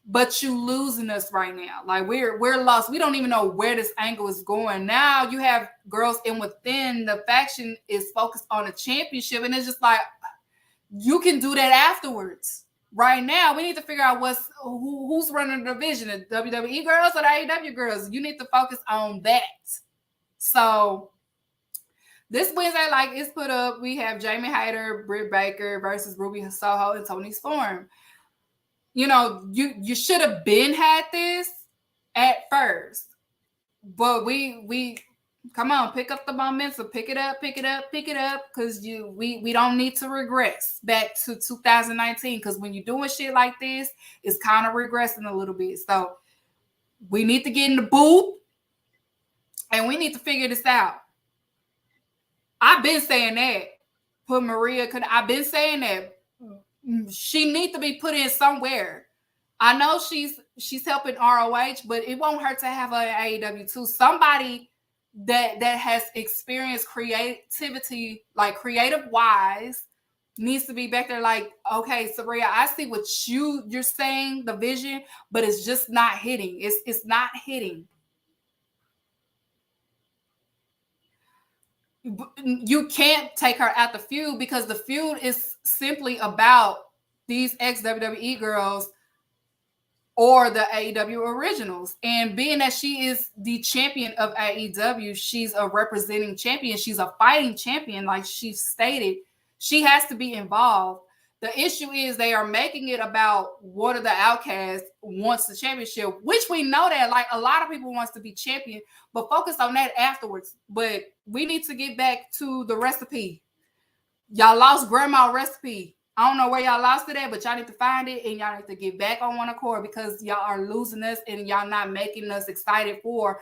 But you losing us right now. Like we're lost. We don't even know where this angle is going. Now you have girls in within the faction is focused on a championship, and it's just like, you can do that afterwards. Right now, we need to figure out who's running the division, the WWE girls or the AEW girls. You need to focus on that. So this Wednesday, like it's put up, we have Jamie Hayter, Britt Baker versus Ruby Soho and Toni Storm. You should have had this at first, but we come on, pick up the momentum, pick it up, because we don't need to regress back to 2019, because when you're doing shit like this, it's kind of regressing a little bit. So we need to get in the booth, and we need to figure this out. I've been saying that. I've been saying that. She needs to be put in somewhere. I know she's helping ROH, but it won't hurt to have her at AEW too. Somebody that has experienced creativity, like creative wise, needs to be back there. Like, okay, Saraya, I see what you're saying, the vision, but it's just not hitting. It's not hitting. you can't take her out the feud because the feud is simply about these ex-WWE girls or the AEW originals. And being that she is the champion of AEW, she's a representing champion. She's a fighting champion, like she stated. She has to be involved. The issue is they are making it about one of the outcasts wants the championship, which we know that like a lot of people wants to be champion, but focus on that afterwards. But we need to get back to the recipe. Y'all lost grandma recipe. I don't know where y'all lost it at, but y'all need to find it and y'all need to get back on one accord because y'all are losing us and y'all not making us excited for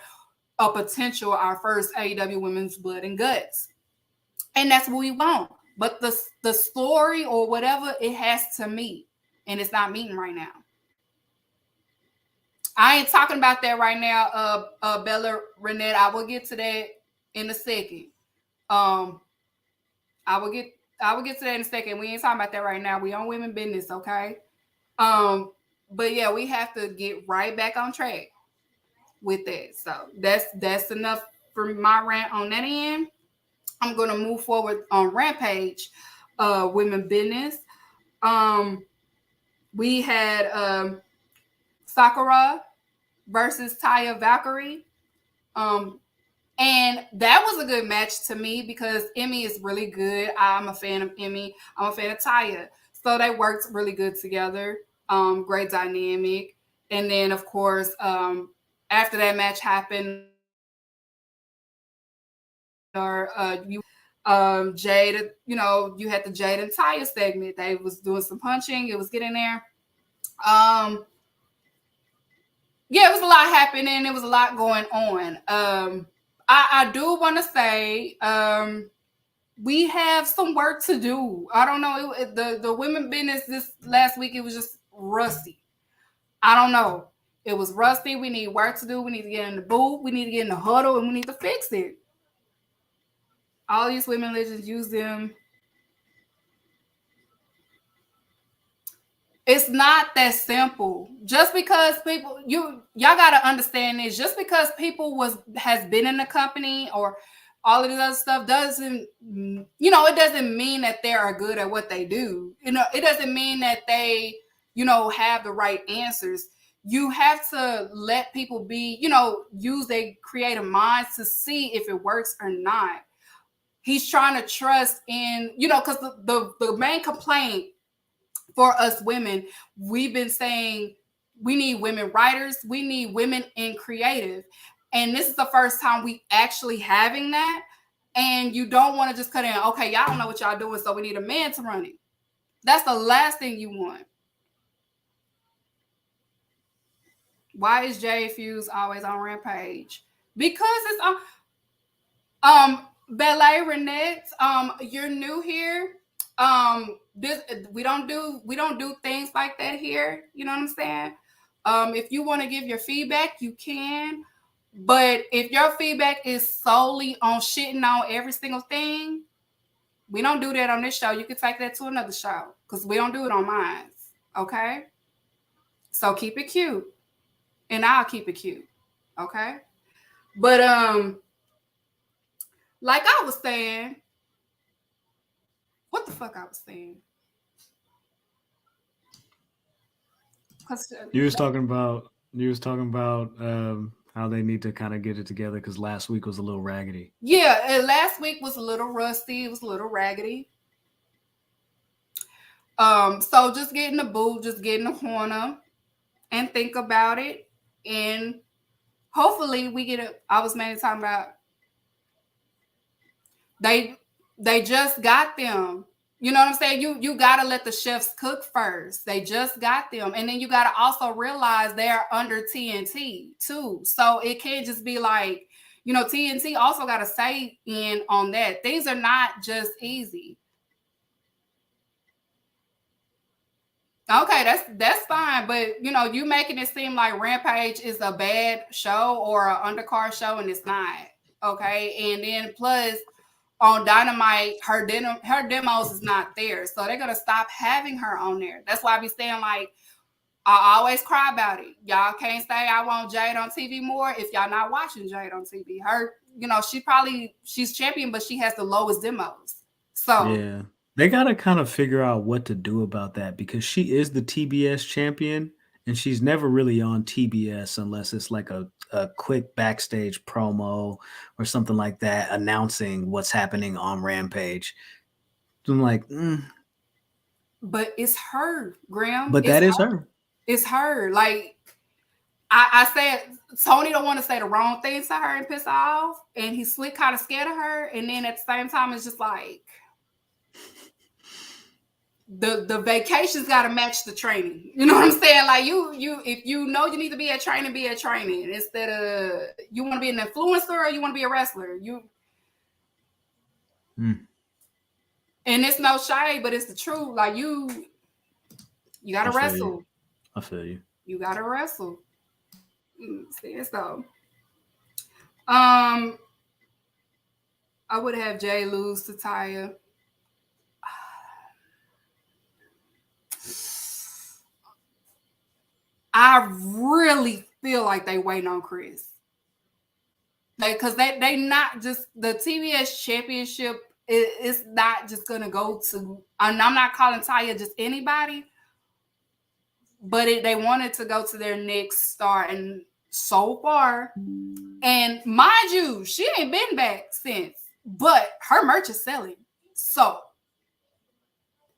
a potential our first AEW Women's Blood and Guts. And that's what we want. But the story or whatever, it has to meet. And it's not meeting right now. I ain't talking about that right now, Bella Renette. I will get to that in a second. I will get to that in a second. We ain't talking about that right now. We on women business, okay? But yeah, we have to get right back on track with that. So that's enough for my rant on that end. I'm gonna move forward on Rampage, women business. We had Sakura versus Taya Valkyrie. And that was a good match to me because Emmy is really good. I'm a fan of Emmy. I'm a fan of Taya. So they worked really good together. Great dynamic. And then, of course, after that match happened, Jade, you had the Jade and Taya segment. They was doing some punching. It was getting there. Yeah, it was a lot happening. It was a lot going on. I do want to say we have some work to do. I don't know. The women business this last week, it was just rusty. I don't know. It was rusty. We need work to do. We need to get in the booth. We need to get in the huddle, and we need to fix it. All these women legends use them. It's not that simple. Just because people, y'all gotta understand this. Just because people has been in the company or all of this other stuff doesn't, it doesn't mean that they are good at what they do. It doesn't mean that they, have the right answers. You have to let people be, use their creative minds to see if it works or not. He's trying to trust in, because the main complaint for us women, we've been saying we need women writers, we need women in creative. And this is the first time we actually having that. And you don't want to just cut in, okay, y'all don't know what y'all doing, so we need a man to run it. That's the last thing you want. Why is Jay Fuse always on Rampage? Because it's on Ballet Renette, you're new here. We don't do things like that here. You know what I'm saying? If you want to give your feedback, you can. But if your feedback is solely on shitting on every single thing, we don't do that on this show. You can take that to another show because we don't do it on mine. Okay? So keep it cute. And I'll keep it cute. Okay? But like I was saying, what the fuck I was saying? You was talking about how they need to kind of get it together because last week was a little raggedy. Yeah, last week was a little rusty. It was a little raggedy. So just get in the booth, just get in the corner and think about it. And hopefully we get it. I was mainly talking about they just got them. You know what I'm saying? You got to let the chefs cook first. They just got them. And then you got to also realize they're under TNT too. So it can't just be like, TNT also got to say in on that. Things are not just easy. Okay, that's fine. But, you making it seem like Rampage is a bad show or an undercard show, and it's not. Okay? And then plus, on Dynamite, her demos is not there. So they're going to stop having her on there. That's why I be saying, like, I always cry about it. Y'all can't say I want Jade on TV more if y'all not watching Jade on TV. Her she's champion, but she has the lowest demos. So yeah, they got to kind of figure out what to do about that because she is the TBS champion and she's never really on TBS unless it's like a quick backstage promo or something like that announcing what's happening on Rampage. So I'm like, but it's her, Graham. But that is her. It's her. Like I said, Tony don't want to say the wrong things to her and piss her off, and he's kind of scared of her. And then at the same time, it's just like the vacation's got to match the training. You know what I'm saying? Like you, if you know you need to be at training, be at training instead of you want to be an influencer or you want to be a wrestler. And it's no shade, but it's the truth. Like you got to wrestle. I feel you. You got to wrestle. So, I would have Jay lose to Taya. I really feel like they waiting on Chris. Because they not just the TBS championship. It's not just gonna go to. And I'm not calling Taya just anybody, but they wanted to go to their next star, and so far, and mind you, she ain't been back since. But her merch is selling, so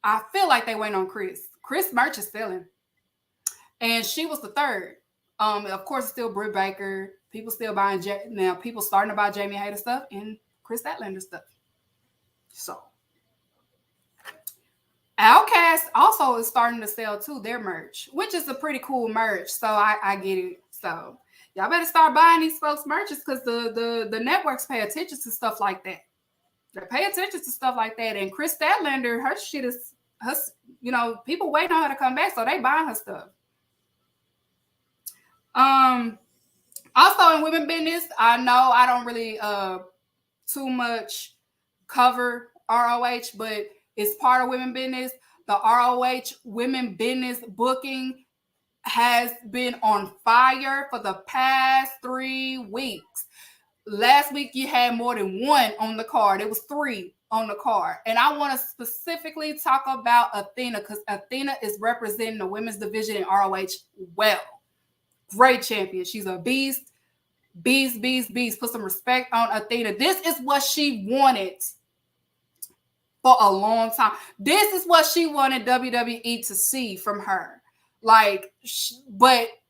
I feel like they waiting on Chris. Chris merch is selling, and she was the third. Of course, it's still Britt Baker. People still buying now. People starting to buy Jamie Hayter stuff and Chris Statlander stuff. So, Outcast also is starting to sell too their merch, which is a pretty cool merch. So I get it. So y'all better start buying these folks' merches because the networks pay attention to stuff like that. They pay attention to stuff like that. And Chris Statlander, her shit is her. People waiting on her to come back, so they buying her stuff. Also in women business, I know I don't really too much cover ROH, but it's part of women business. The ROH women business booking has been on fire for the past 3 weeks. Last week you had more than one on the card. It was 3 on the card. And I want to specifically talk about Athena because Athena is representing the women's division in ROH well. Great champion. She's a beast. Beast. Put some respect on Athena. This is what she wanted for a long time. This is what she wanted WWE to see from her. But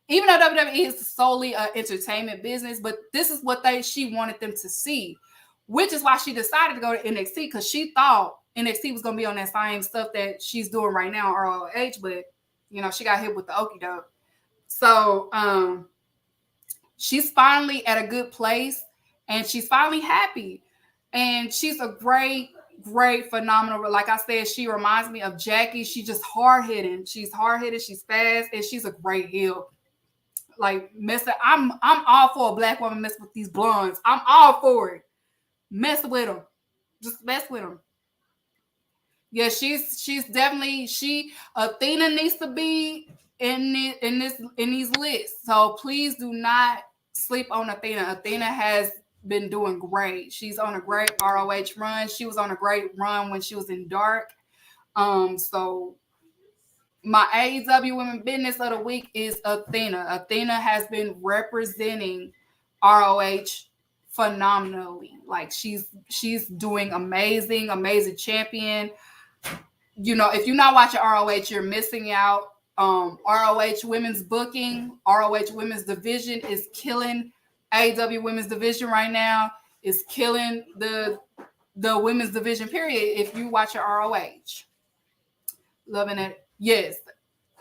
even though WWE is solely an entertainment business, but this is what she wanted them to see, which is why she decided to go to NXT because she thought NXT was going to be on that same stuff that she's doing right now, ROH, but she got hit with the okie doke. So she's finally at a good place and she's finally happy. And she's a great, phenomenal. Like I said, she reminds me of Jackie. She's just hard-hitting. She's hard-hitting. She's fast. And she's a great heel. Like, I'm all for a black woman messing with these blondes. I'm all for it. Mess with them. Just mess with them. Yeah, she's definitely, Athena needs to be in these lists. So please do not sleep on Athena. Athena has been doing great. She's on a great ROH run. She was on a great run when she was in Dark. So my AEW Women Business of the Week is Athena. Athena has been representing ROH phenomenally. Like she's doing amazing champion. If you're not watching ROH, you're missing out. ROH women's booking, ROH women's division is killing AEW women's division right now. Is killing the women's division, period. If you watch your ROH. Loving it. Yes.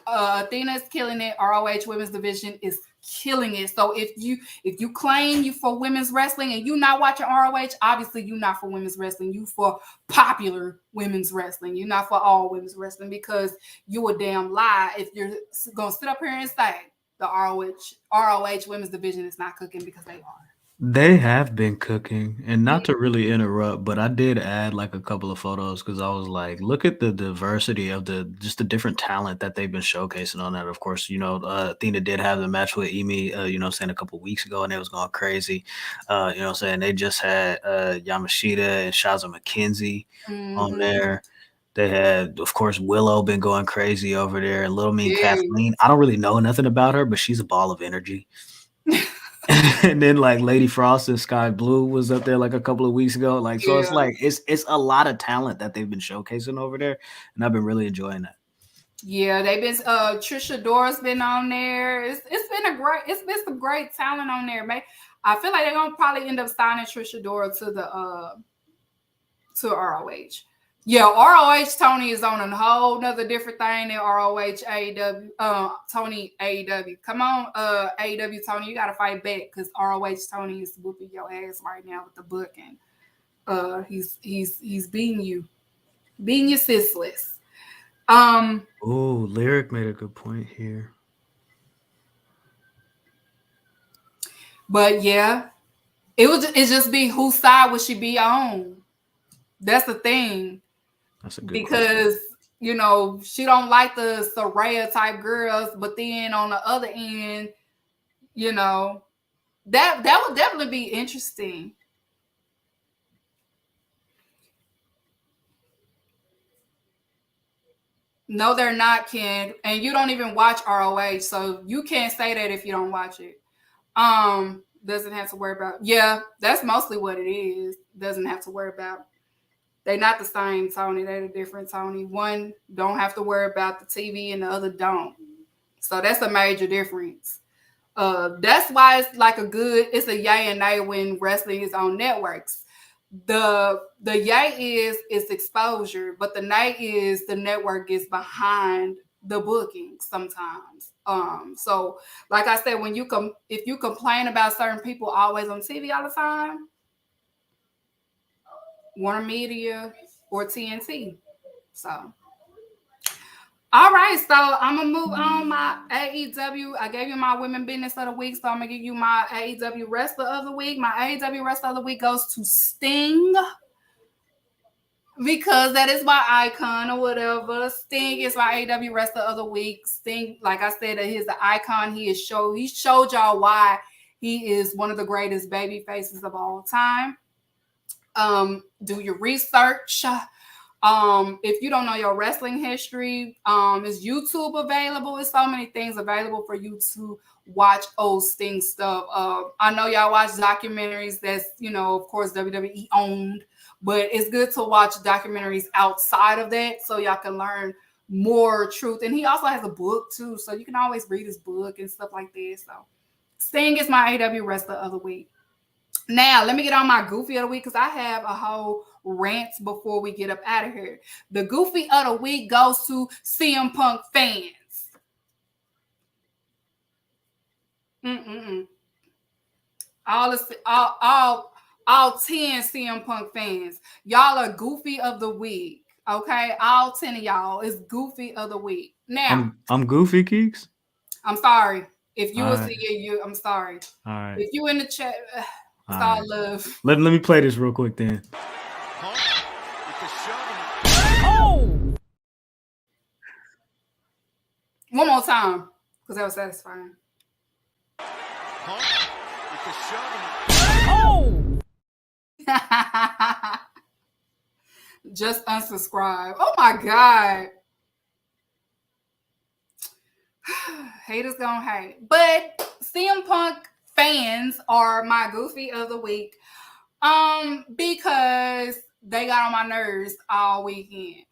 Athena's killing it. ROH women's division is killing it. So if you claim you for women's wrestling and you not watching ROH, obviously you're not for women's wrestling. You for popular women's wrestling. You're not for all women's wrestling because you a damn lie if you're gonna sit up here and say the ROH women's division is not cooking because they are. They have been cooking, and not to really interrupt, but I did add like a couple of photos because I was like, look at the diversity of the different talent that they've been showcasing on that. Of course, Athena did have the match with Emi, saying a couple weeks ago, and it was going crazy. Saying they just had Yamashita and Shaza McKenzie on there. They had, of course, Willow been going crazy over there. Little Mean Kathleen. I don't really know nothing about her, but she's a ball of energy. And then like Lady Frost and Sky Blue was up there like a couple of weeks ago. Like, so it's like it's a lot of talent that they've been showcasing over there, and I've been really enjoying that. Yeah, they've been Trisha Dora's been on there. It's been some great talent on there, man. I feel like they're gonna probably end up signing Trisha Dora to the to ROH. Yeah, ROH Tony is on a whole nother different thing than ROH AEW. Tony AEW. Come on, AEW Tony, you gotta fight back because ROH Tony is whooping your ass right now with the booking. He's beating you senseless. Oh, Lyric made a good point here. But yeah, it's just be whose side would she be on? That's the thing. That's a good because question. She don't like the Soraya type girls, but then on the other end, that would definitely be interesting. No, they're not, Ken. And you don't even watch ROH, so you can't say that if you don't watch it. Doesn't have to worry about. Yeah, that's mostly what it is. Doesn't have to worry about. They're not the same Tony. They're a different Tony. One don't have to worry about the TV and the other don't. So that's a major difference. That's why it's like it's a yay and nay when wrestling is on networks. The yay is exposure, but the nay is the network is behind the booking sometimes. So like I said, if you complain about certain people always on TV all the time, Warner Media or TNT. So all right, so I'm gonna move on my AEW. I gave you my women business of the week, so I'm gonna give you my AEW wrestler of the week. My AEW wrestler of the week goes to Sting because that is my icon or whatever. Sting is my AEW wrestler of the week. Sting, like I said, he's the icon. He showed y'all why he is one of the greatest baby faces of all time. Do your research. If you don't know your wrestling history, is YouTube available? There's so many things available for you to watch old Sting stuff. I know y'all watch documentaries that's, of course, WWE owned, but it's good to watch documentaries outside of that so y'all can learn more truth. And he also has a book too, so you can always read his book and stuff like that. So Sting is my AEW wrestler of the week. Now, let me get on my Goofy of the week because I have a whole rant before we get up out of here. The Goofy of the week goes to CM Punk fans. All 10 CM Punk fans. Y'all are Goofy of the week. Okay? All 10 of y'all is Goofy of the week. Now, I'm Goofy, Keeks. I'm sorry. If you will see you, I'm sorry. All right. If you in the chat, it's all love. Let me play this real quick then. Oh! One more time, because that was satisfying. Oh! Just unsubscribe. Oh my God. Haters gonna hate. But CM Punk fans are my Goofy of the week. Because they got on my nerves all weekend.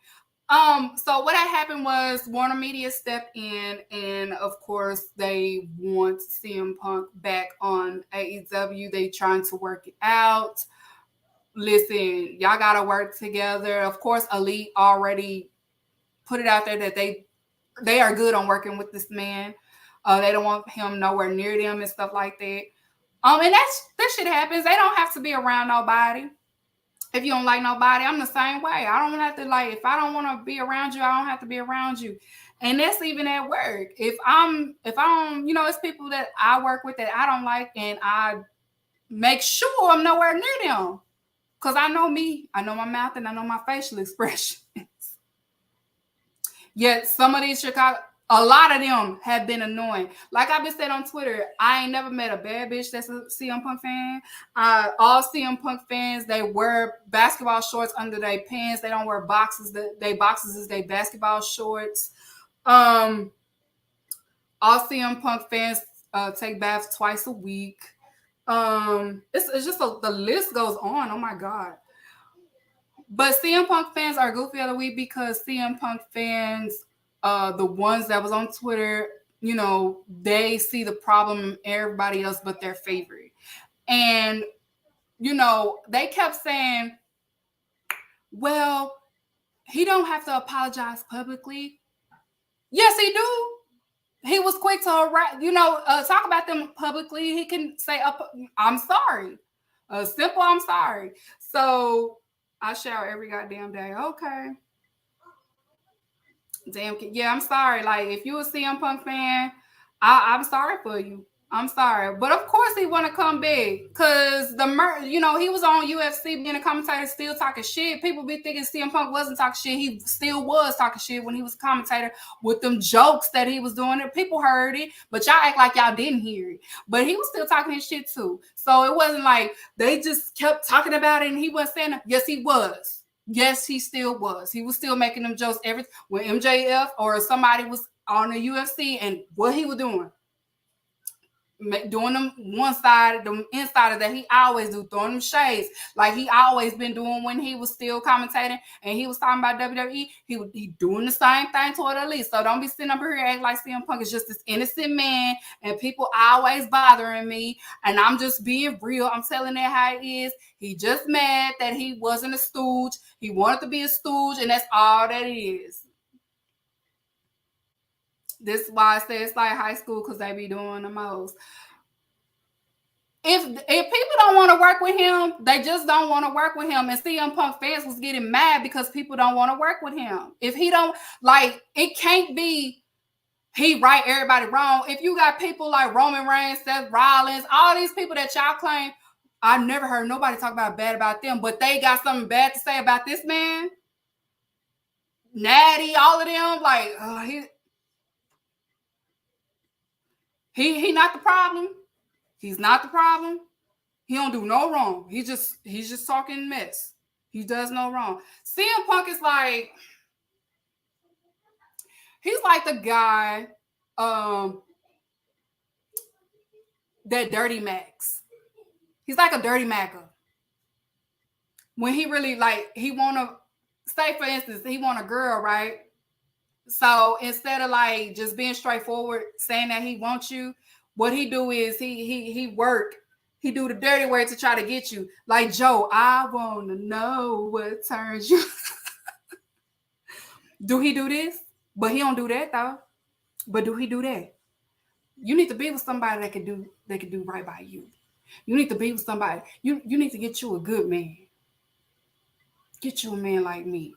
So what had happened was Warner Media stepped in, and of course they want CM Punk back on AEW. They trying to work it out. Listen, y'all gotta work together. Of course, Elite already put it out there that they are good on working with this man. They don't want him nowhere near them and stuff like that. And that shit happens. They don't have to be around nobody. If you don't like nobody, I'm the same way. I don't have to if I don't want to be around you, I don't have to be around you. And that's even at work. If I don't, it's people that I work with that I don't like, and I make sure I'm nowhere near them. Because I know me. I know my mouth and I know my facial expressions. Yet some of these Chicago, a lot of them have been annoying. Like I've been saying on Twitter, I ain't never met a bad bitch that's a CM Punk fan. All CM Punk fans, they wear basketball shorts under their pants. They don't wear boxes. They boxes is their basketball shorts. All CM Punk fans take baths twice a week. It's just the list goes on. Oh my God. But CM Punk fans are goofy of the week because CM Punk fans, the ones that was on Twitter, you know, they see the problem in everybody else but their favorite. And, you know, they kept saying, well, he don't have to apologize publicly. Yes, he do. He was quick to, talk about them publicly. He can say, I'm sorry. Simple, I'm sorry. So I shower every goddamn day. Okay. Damn. Yeah, I'm sorry. Like, if you a CM Punk fan, I'm sorry for you. I'm sorry. But of course he want to come big because he was on UFC being a commentator still talking shit. People be thinking CM Punk wasn't talking shit. He still was talking shit when he was a commentator with them jokes that he was doing. People heard it, but y'all act like y'all didn't hear it. But he was still talking his shit too. So it wasn't like they just kept talking about it and he wasn't saying it. Yes, he was. Yes, he still was. He was still making them jokes when MJF or somebody was on the UFC and what he was doing them one side, them insiders that he always do, throwing them shades like he always been doing when he was still commentating and he was talking about WWE. He doing the same thing toward the least. So don't be sitting up here acting like CM Punk is just this innocent man and people always bothering me and I'm just being real. I'm telling it how it is. He just mad that he wasn't a stooge. He wanted to be a stooge and that's all that it is. This is why I say it's like high school because they be doing the most. If people don't want to work with him, they just don't want to work with him. And CM Punk fans was getting mad because people don't want to work with him. If he don't, like, it can't be he right, everybody wrong. If you got people like Roman Reigns, Seth Rollins, all these people that y'all claim, I never heard nobody talk bad about them, but they got something bad to say about this man. Natty, all of them, like, He not the problem. He's not the problem. He don't do no wrong. He's just talking mess. He does no wrong. CM Punk is like, he's like the guy, that Dirty Max. He's like a Dirty Macker. When he really he wanna, say for instance, he want a girl, right? So instead of like just being straightforward, saying that he wants you, what he do is he work. He do the dirty work to try to get you. Like, Joe, I want to know what turns you. Do he do this? But he don't do that though. But do he do that? You need to be with somebody that can do right by you. You need to be with somebody. You need to get you a good man. Get you a man like me.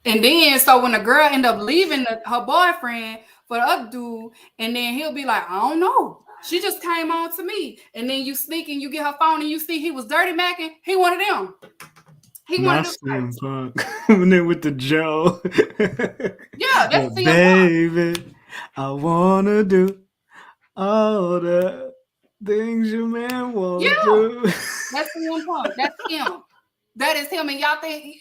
And then, so when the girl end up leaving her boyfriend for the other dude, and then he'll be like, I don't know. She just came on to me. And then you sneak and you get her phone and you see he was dirty macking. He one of them. He one of them. Punk. Coming in with the Joe. Yeah, that's CM Baby, Punk. I want to do all the things your man won't do. That's CM Punk. That's him. That is him. And y'all think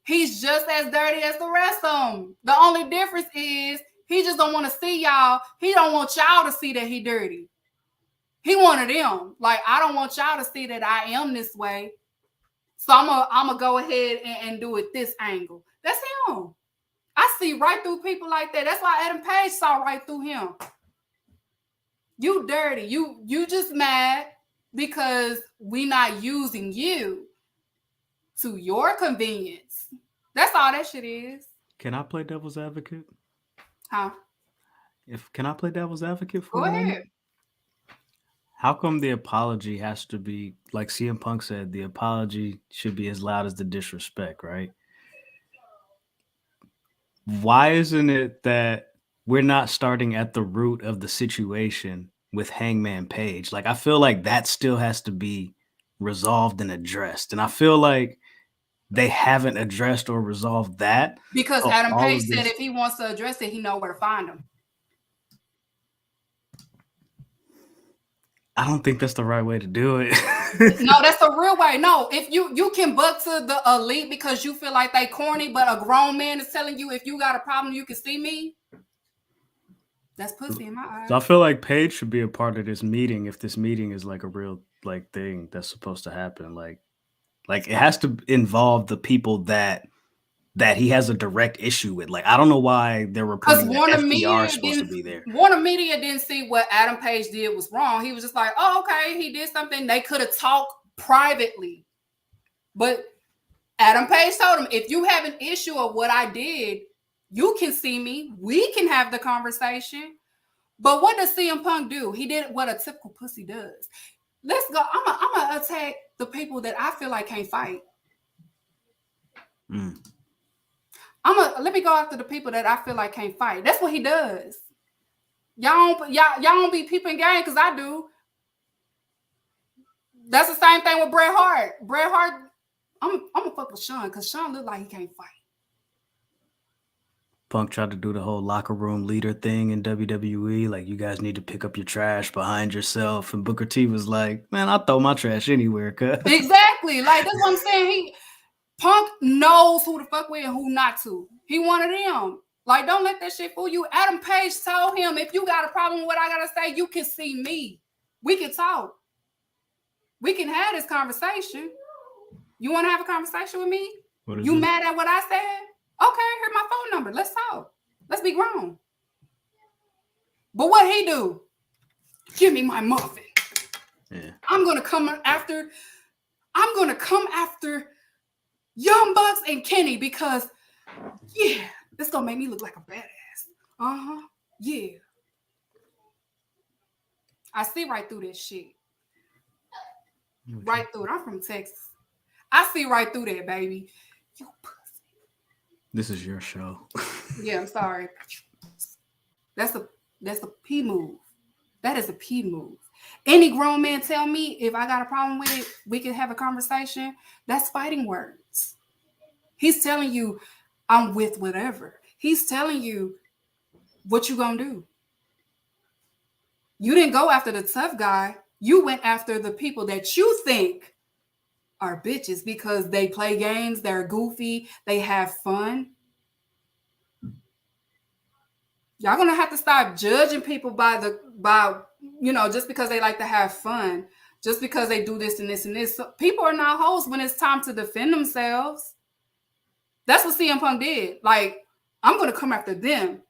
he's just as dirty as the rest of them. The only difference is he just don't want to see y'all. He don't want y'all to see that he dirty. He wanted them. Like, I don't want y'all to see that I am this way. So I'm gonna go ahead and do it this angle. That's him. I see right through people like that. That's why Adam Page saw right through him. You dirty. You just mad because we not using you to your convenience. That's all that shit is. Can I play devil's advocate? Huh? Can I play devil's advocate for Go a ahead. minute? How come the apology has to be, like CM Punk said, the apology should be as loud as the disrespect, right? Why isn't it that we're not starting at the root of the situation with Hangman Page. Like, I feel like that still has to be resolved and addressed. And I feel like they haven't addressed or resolved that. Because Adam Page said if he wants to address it, he know where to find him. I don't think that's the right way to do it. No, that's the real way. No, if you can buck to the elite because you feel like they corny, but a grown man is telling you if you got a problem, you can see me. That's pussy in my eyes. So I feel like Paige should be a part of this meeting if this meeting is like a real like thing that's supposed to happen. Like it has to involve the people that he has a direct issue with. Like, I don't know why they're reporting that FTR is supposed to be there. Warner Media didn't see what Adam Page did was wrong. He was just like, oh, okay, he did something. They could have talked privately. But Adam Page told him, if you have an issue of what I did, you can see me. We can have the conversation. But what does CM Punk do? He did what a typical pussy does. Let's go. I'm gonna attack the people that I feel like can't fight. Let me go after the people that I feel like can't fight. That's what he does. Y'all don't be peeping game because I do. That's the same thing with Bret Hart. Bret Hart, I'm gonna fuck with Sean because Sean look like he can't fight. Punk tried to do the whole locker room leader thing in WWE. Like, you guys need to pick up your trash behind yourself. And Booker T was like, man, I'll throw my trash anywhere. Exactly. Like, that's what I'm saying. Punk knows who to fuck with and who not to. He one of them. Like, don't let that shit fool you. Adam Page told him, if you got a problem with what I got to say, you can see me. We can talk. We can have this conversation. You want to have a conversation with me? You mad at what I said? Okay, here's my phone number. Let's talk. Let's be grown. But what he do? Give me my muffin. Yeah. I'm gonna come after Young Bucks and Kenny because this gonna make me look like a badass. Yeah. I see right through this shit. Right through it. I'm from Texas. I see right through that, baby. You pussy. This is your show. Yeah, I'm sorry. That's a P move. That is a P move. Any grown man tell me if I got a problem with it, we can have a conversation. That's fighting words. He's telling you I'm with whatever. He's telling you what you gonna do. You didn't go after the tough guy. You went after the people that you think are bitches because they play games, they're goofy, they have fun. Y'all gonna have to stop judging people by just because they like to have fun, just because they do this and this and this. So people are not hoes when it's time to defend themselves. That's what CM Punk did. Like, I'm gonna come after them.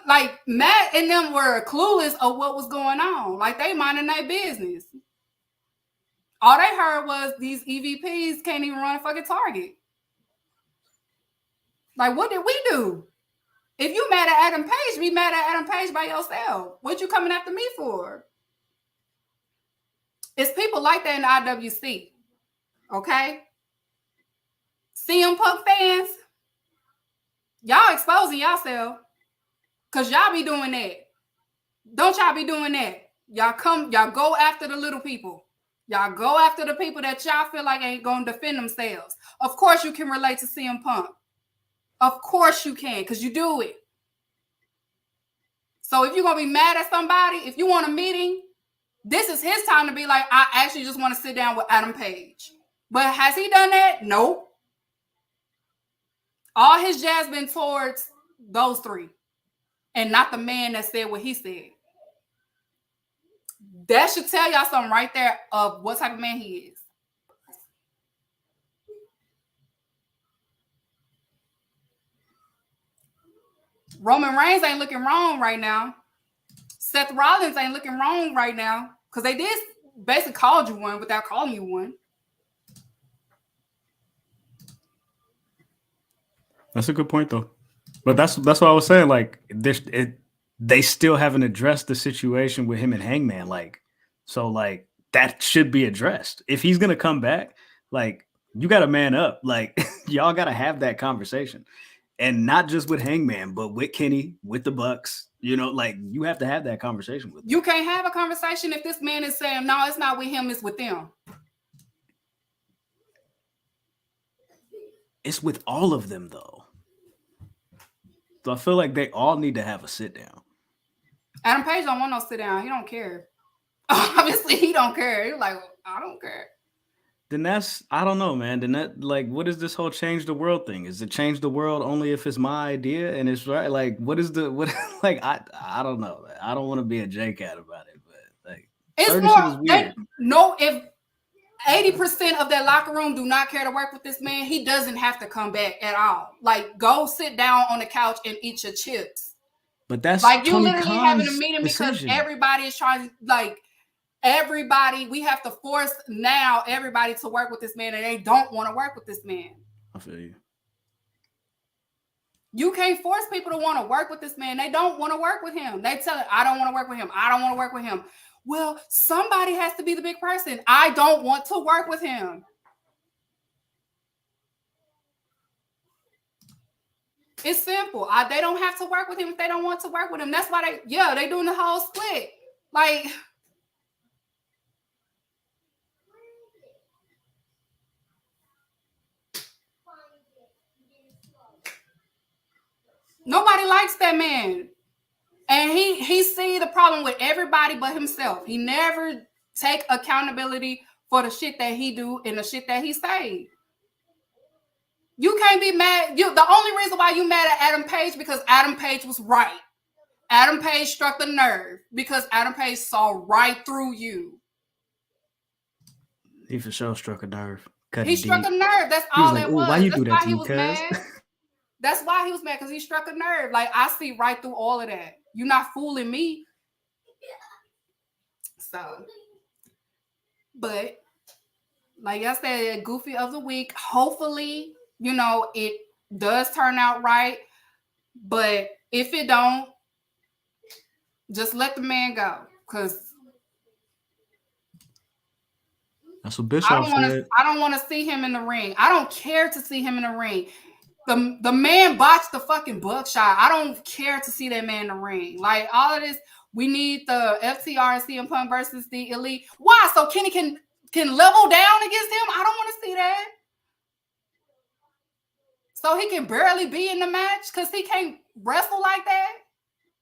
Like Matt and them were clueless of what was going on. Like, they minding their business. All they heard was these EVPs can't even run a fucking Target. Like, what did we do? If you mad at Adam Page, be mad at Adam Page by yourself. What you coming after me for? It's people like that in the IWC. Okay? CM Punk fans, y'all exposing yourself because y'all be doing that. Don't y'all be doing that. Y'all go after the little people. Y'all go after the people that y'all feel like ain't going to defend themselves. Of course you can relate to CM Punk. Of course you can, because you do it. So if you're going to be mad at somebody, if you want a meeting, this is his time to be like, I actually just want to sit down with Adam Page. But has he done that? Nope. All his jazz been towards those three. And not the man that said what he said. That should tell y'all something right there of what type of man he is. Roman Reigns ain't looking wrong right now. Seth Rollins ain't looking wrong right now because they did basically called you one without calling you one. That's a good point, though. But that's what I was saying. Like, they still haven't addressed the situation with him and Hangman. Like, so like that should be addressed. If he's gonna come back, like, you got to man up. Like, y'all got to have that conversation, and not just with Hangman, but with Kenny, with the Bucks, You know, like you have to have that conversation with them. You can't have a conversation if this man is saying, no, it's not with him, it's with them. It's with all of them, though. So I feel like they all need to have a sit down. Adam Page don't want no sit down. He don't care. Obviously, he don't care. He's like, I don't care. Then that's, I don't know, man. Then that, like, what is this whole change the world thing? Is it change the world only if it's my idea and it's right? Like, what is the, what, like, I don't know. I don't want to be a J-Cat about it, but like, it's certain more, shit is weird. No, if 80% of that locker room do not care to work with this man, he doesn't have to come back at all. Like, go sit down on the couch and eat your chips. But that's like you Tony literally Khan's having a meeting decision. because everybody is trying, like, everybody, we have to force now everybody to work with this man, and they don't want to work with this man. I feel you. You can't force people to want to work with this man. They don't want to work with him. They tell it, I don't want to work with him. I don't want to work with him. Well, somebody has to be the big person. I don't want to work with him. It's simple. They don't have to work with him if they don't want to work with him. That's why they doing the whole split. Like, nobody likes that man. And he see the problem with everybody but himself. He never take accountability for the shit that he do and the shit that he say. You can't be mad. The only reason why you mad at Adam Page because Adam Page was right. Adam Page struck a nerve because Adam Page saw right through you. He for sure struck a nerve. He struck a nerve. That's all that was. Why you do that to me, mad. That's why he was mad, because he struck a nerve. Like, I see right through all of that. You're not fooling me. So, but like I said, Goofy of the Week, hopefully, it does turn out right. But if it don't, just let the man go. Because that's what Bischoff said. I don't want to see him in the ring. I don't care to see him in the ring. The man botched the fucking buckshot. I don't care to see that man in the ring. Like, all of this, we need the FTR and CM Punk versus the Elite. Why? So Kenny can level down against him? I don't want to see that. So he can barely be in the match because he can't wrestle like that?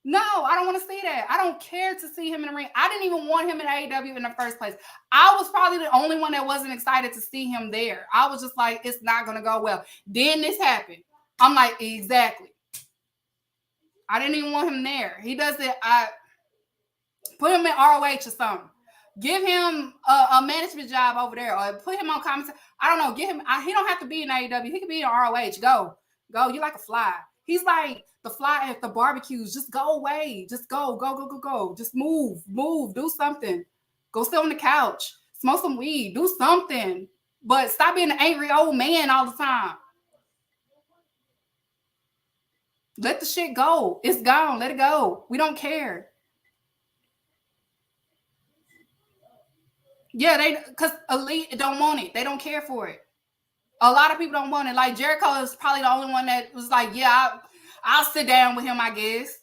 No, I don't want to see that. I don't care to see him in the ring. I didn't even want him in AEW in the first place. I was probably the only one that wasn't excited to see him there. I was just like, it's not going to go well. Then this happened. I'm like, exactly. I didn't even want him there. He does it. I put him in ROH or something. Give him a management job over there, or put him on commentary. I don't know. Get him. He don't have to be in AEW. He could be in ROH. Go. You're like a fly. He's like the fly at the barbecues. Just go away. Just go. Just move. Do something. Go sit on the couch. Smoke some weed. Do something. But stop being an angry old man all the time. Let the shit go. It's gone. Let it go. We don't care. Yeah, because Elite don't want it. They don't care for it. A lot of people don't want it. Like, Jericho is probably the only one that was like, yeah, I'll sit down with him, I guess.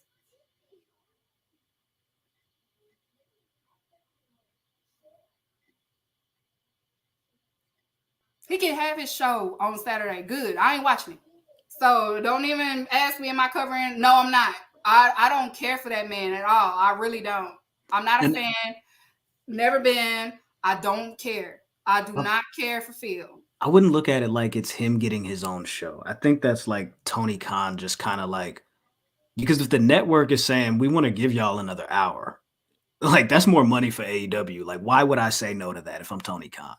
He can have his show on Saturday. Good. I ain't watching it. So don't even ask me, am I covering? No, I'm not. I don't care for that man at all. I really don't. I'm not a fan. Never been. I don't care. I do not care for Phil. I wouldn't look at it like it's him getting his own show. I think that's like Tony Khan just kind of like, because if the network is saying, we want to give y'all another hour, like that's more money for AEW. Like, why would I say no to that if I'm Tony Khan?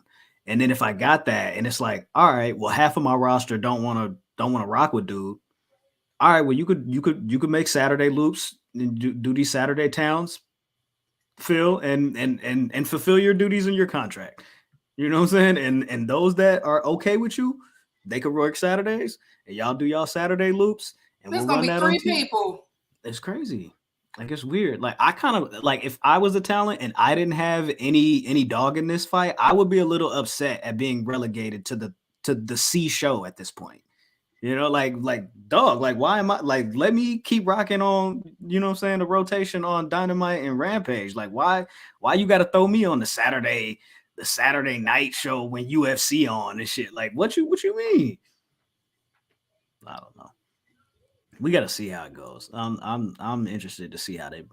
And then if I got that and it's like, all right, well, half of my roster don't want to rock with dude. All right, well, you could make Saturday loops and do these Saturday towns, Phil, and fulfill your duties in your contract. You know what I'm saying? And those that are okay with you, they could work Saturdays, and y'all do y'all Saturday loops. And there's gonna be 3 people. It's crazy. Like, it's weird. Like, I kind of like, if I was a talent and I didn't have any dog in this fight, I would be a little upset at being relegated to the C show at this point. You know, like dog, like why am I like let me keep rocking on, you know what I'm saying, the rotation on Dynamite and Rampage. Like why you gotta throw me on the Saturday night show when UFC on and shit? Like what you mean? I don't know. We got to see how it goes. I'm interested to see how they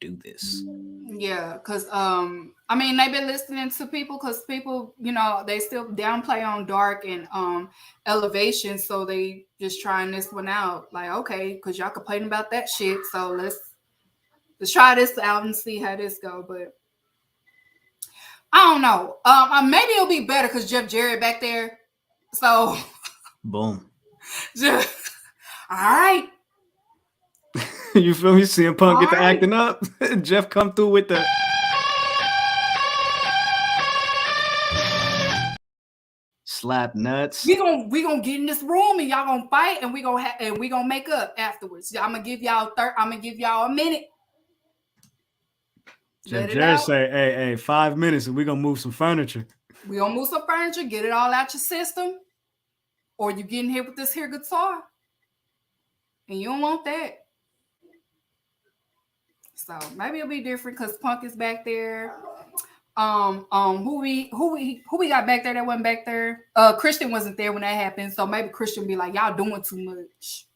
do this. Yeah, because I mean they've been listening to people because people, you know, they still downplay on Dark and Elevation, so they just trying this one out. Like, okay, because y'all complaining about that shit, so let's try this out and see how this go. But I don't know. Maybe it'll be better because Jeff Jarrett back there. So boom. Just, all right. You feel me? CM Punk get to acting up. Jeff come through with the slap nuts. We gonna get in this room and y'all gonna fight and we gonna make up afterwards. I'm gonna give y'all a minute. Jeff Jarrett say, hey, 5 minutes and we gonna move some furniture. We gonna move some furniture, get it all out your system, or you getting here with this here guitar, and you don't want that. So maybe it'll be different because Punk is back there. Who we got back there that wasn't back there? Christian wasn't there when that happened, so maybe Christian be like, y'all doing too much.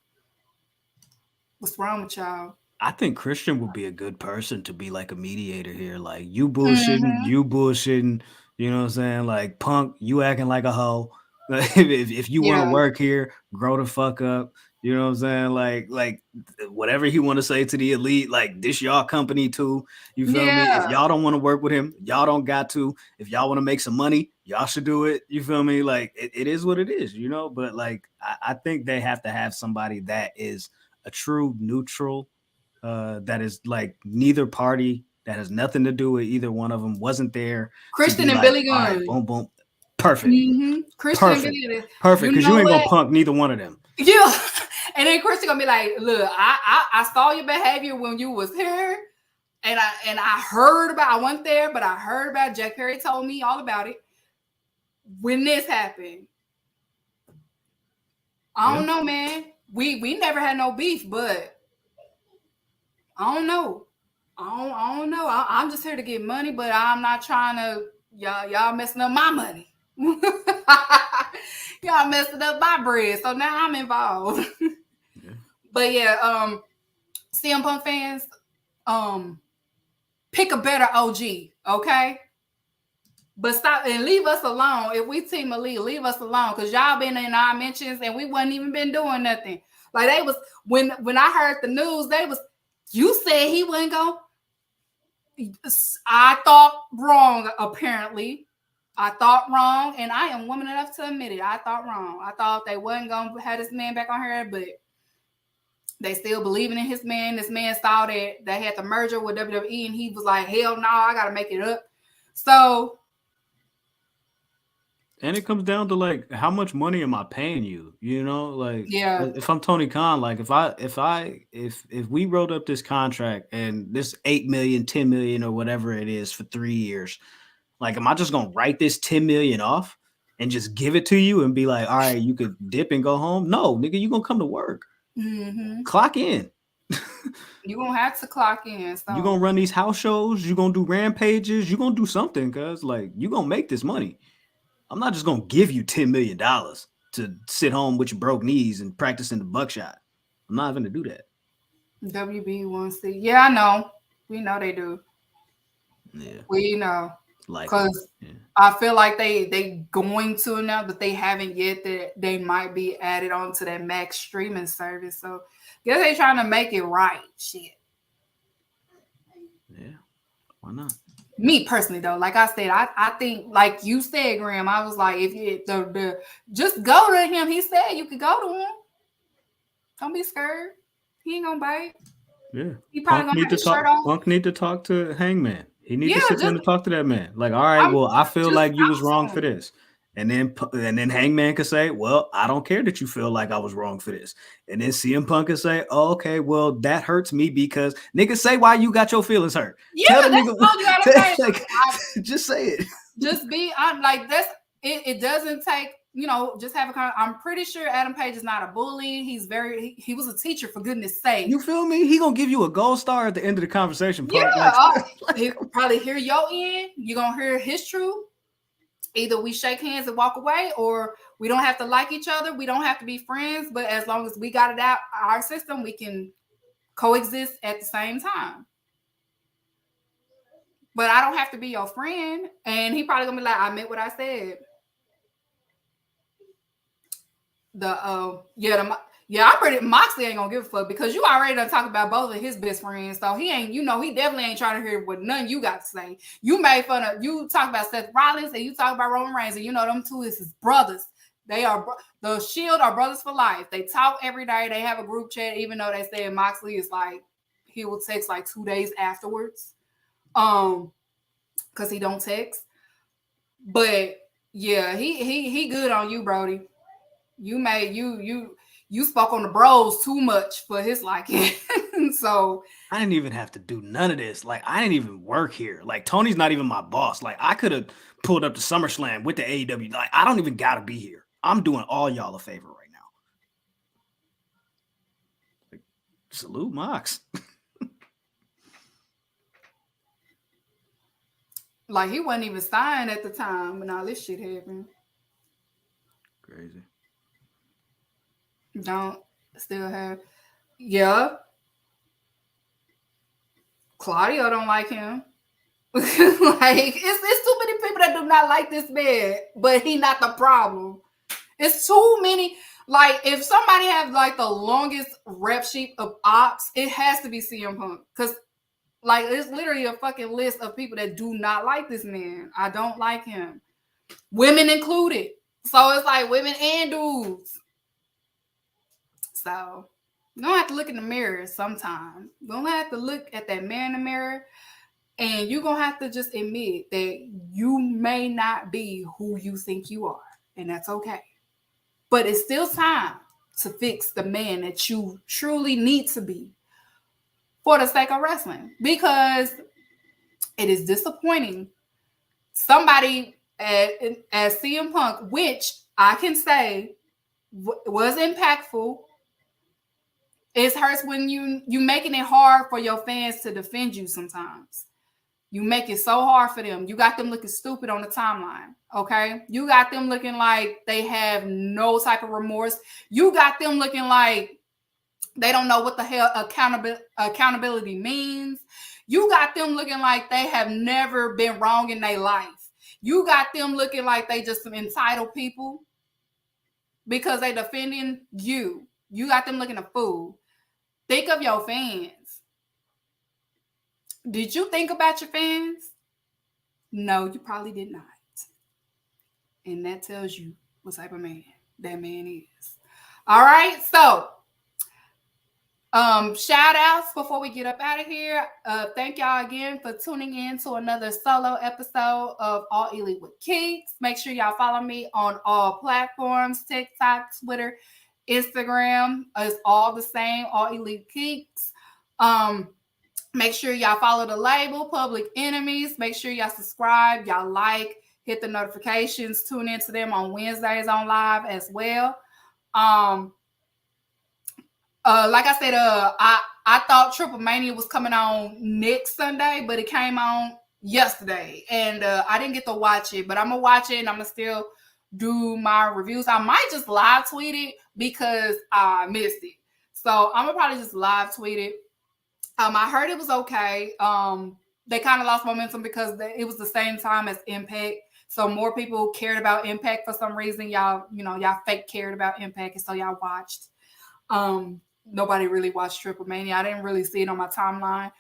What's wrong with y'all? I think Christian would be a good person to be like a mediator here. Like you bullshitting, you bullshitting. You know what I'm saying? Like Punk, you acting like a hoe. if you want to work here, grow the fuck up. You know what I'm saying? Like whatever he want to say to the elite, like this y'all company too. You feel me? If y'all don't want to work with him, y'all don't got to. If y'all want to make some money, y'all should do it. You feel me? Like it is what it is, you know? But like I think they have to have somebody that is a true neutral, that is like neither party, that has nothing to do with either one of them, wasn't there. Christian and like, Billy Gunn. Right, boom, boom. Perfect. Mm-hmm. Christian and Billy Gunn. Perfect, because you ain't gonna punk neither one of them. Yeah. And then Christian gonna be like, look, I saw your behavior when you was here. And I heard about, I wasn't there, but I heard about, Jack Perry told me all about it when this happened. I don't know, man. We never had no beef, but I don't know. I don't know. I'm just here to get money, but I'm not trying to, y'all messing up my money. Y'all messing up my bread. So now I'm involved. But yeah, CM Punk fans, pick a better OG, okay? But stop and leave us alone. If we Team Elite, leave us alone. Because y'all been in our mentions and we wasn't even been doing nothing. Like they was, when I heard the news, you said he wasn't going. I thought wrong, apparently. I thought wrong, and I am woman enough to admit it. I thought wrong. I thought they wasn't going to have this man back on here, but they still believing in his man. This man saw that they had the merger with WWE, and he was like, hell no, I got to make it up. So. And it comes down to like, how much money am I paying you? You know, like, if I'm Tony Khan, like if we wrote up this contract and this 8 million, 10 million or whatever it is for 3 years, like, am I just going to write this 10 million off and just give it to you and be like, all right, you could dip and go home? No, nigga, you going to come to work. Mm-hmm. Clock in. You're going to have to clock in. So. You're going to run these house shows. You're going to do rampages. You're going to do something, because like, you're going to make this money. I'm not just going to give you $10 million to sit home with your broke knees and practice in the buckshot. I'm not going to do that. WB wants to. Yeah, I know. We know they do. Yeah. We know. Because yeah. I feel like they going to now, but they haven't yet. That they might be added on to that Max streaming service. So I guess they trying to make it right. Shit. Yeah. Why not? Me personally, though, like I said, I think, like you said, Graham, I was like, if you just go to him. He said you could go to him. Don't be scared. He ain't gonna bite. Yeah. He probably gonna have his shirt off. Punk need to talk to Hangman. He needs to sit down and talk to that man. Like, all right, well, I feel like you was wrong for this. And then Hangman could say, well, I don't care that you feel like I was wrong for this. And then CM Punk could say, oh, okay, well, that hurts me because nigga, say why you got your feelings hurt. Yeah, tell the that's nigga, all you gotta say. Just say it. Just be, I'm like, that's it. It doesn't take just have I'm pretty sure Adam Page is not a bully. He was a teacher, for goodness sake. You feel me? He gonna give you a gold star at the end of the conversation. He'll probably hear your end. You're gonna hear his truth. Either we shake hands and walk away, or we don't have to like each other. We don't have to be friends, but as long as we got it out our system, we can coexist at the same time. But I don't have to be your friend. And he probably gonna be like, I meant what I said. Moxley ain't gonna give a fuck, because you already done talked about both of his best friends. So he ain't, he definitely ain't trying to hear what none you got to say. You talk about Seth Rollins and you talk about Roman Reigns, and them two is his brothers. They are the Shield are brothers for life. They talk every day. They have a group chat, even though they say Moxley is like, he will text like 2 days afterwards. Because he don't text. But yeah, he good on you, Brody. You spoke on the bros too much for his liking. So I didn't even have to do none of this. Like, I didn't even work here. Like, Tony's not even my boss. Like, I could have pulled up to SummerSlam with the AEW. Like, I don't even gotta be here. I'm doing all y'all a favor right now. Like, salute Mox. Like, he wasn't even signed at the time when all this shit happened. Crazy. Don't still have. Yeah. Claudio don't like him. Like, it's too many people that do not like this man, but he not the problem. It's too many. Like, if somebody has like the longest rep sheet of ops, it has to be CM Punk. Because like, it's literally a fucking list of people that do not like this man. I don't like him. Women included. So it's like women and dudes. So you don't have to look in the mirror sometimes. You don't have to look at that man in the mirror, and you're going to have to just admit that you may not be who you think you are, and that's okay. But it's still time to fix the man that you truly need to be for the sake of wrestling, because it is disappointing. Somebody as CM Punk, which I can say was impactful. It hurts when you making it hard for your fans to defend you sometimes. You make it so hard for them. You got them looking stupid on the timeline, okay? You got them looking like they have no type of remorse. You got them looking like they don't know what the hell accountability means. You got them looking like they have never been wrong in their life. You got them looking like they just some entitled people because they defending you. You got them looking a fool. Think of your fans. Did you think about your fans? No, you probably did not. And that tells you what type of man that man is. All right, so shout outs before we get up out of here. Thank y'all again for tuning in to another solo episode of All Elite with Keeks. Make sure y'all follow me on all platforms: TikTok, Twitter, Instagram. It's all the same, All Elite Keeks. Make sure y'all follow the label, Public Enemies. Make sure y'all subscribe, y'all like, hit the notifications, tune into them on Wednesdays on live as well. Like I said, I thought Triple Mania was coming on next Sunday, but it came on yesterday, and I didn't get to watch it, but I'm gonna watch it and I'm gonna still do my reviews. I might just live tweet it because I missed it, so I'm gonna probably just live tweet it. I heard it was okay. They kind of lost momentum because it was the same time as Impact, so more people cared about Impact for some reason. Y'all fake cared about Impact, and so y'all watched. Nobody really watched Triple Mania. I didn't really see it on my timeline.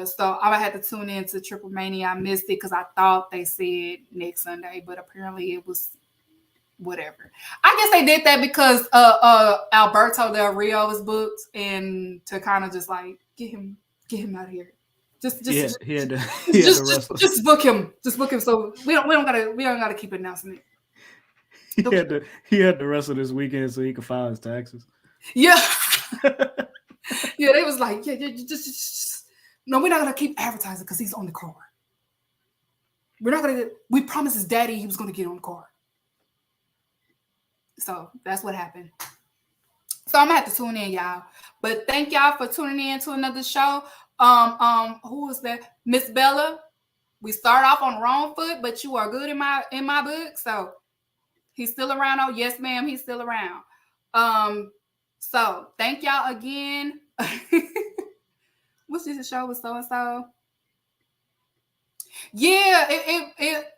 So I had to tune in to Triple Mania. I missed it because I thought they said next Sunday, but apparently it was whatever. I guess they did that because Alberto Del Rio was booked, and to kind of just like get him out of here. Just book him. Just book him. So we don't gotta keep announcing it. He had to wrestle this weekend so he could file his taxes. Yeah. Yeah, they was like, just no, we're not gonna keep advertising because he's on the card. We promised his daddy he was gonna get on the card. So that's what happened. So I'm gonna have to tune in, y'all. But thank y'all for tuning in to another show. Who was that? Miss Bella. We start off on the wrong foot, but you are good in my book. So he's still around. Oh, yes, ma'am, he's still around. So thank y'all again. What's this show with so-and-so? Yeah,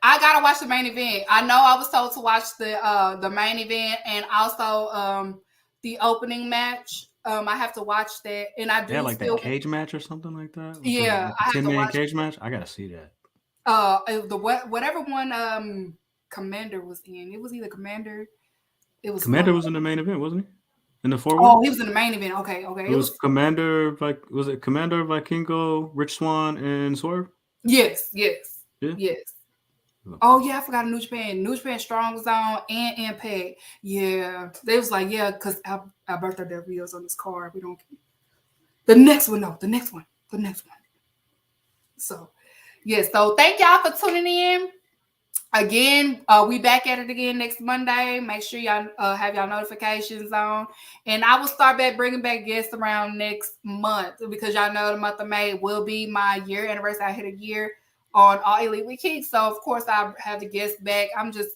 I gotta watch the main event. I know I was told to watch the main event and also the opening match. I have to watch that, and I do. Yeah, like that cage match or something like that. Yeah, like the 10-man cage match. I gotta see that. Whatever one Commander was in. It was either Commander. It was Commander was in the main event, wasn't he? In the 4-1? Oh, he was in the main event. Okay. It was Commander. Was it Commander, Vikingo, Rich Swann, and Swerve? Yes. Yeah? Yes. Oh yeah, I forgot New Japan. New Japan Strong was on and Impact. Yeah, they was like, yeah, because our birthday videos on this card. We don't. The next one. So, yeah. So thank y'all for tuning in. Again, we back at it again next Monday. Make sure y'all have y'all notifications on. And I will start bringing back guests around next month because y'all know the month of May will be my year anniversary. I hit a year on All Elite Weekend. So, of course, I have the guests back. I'm just,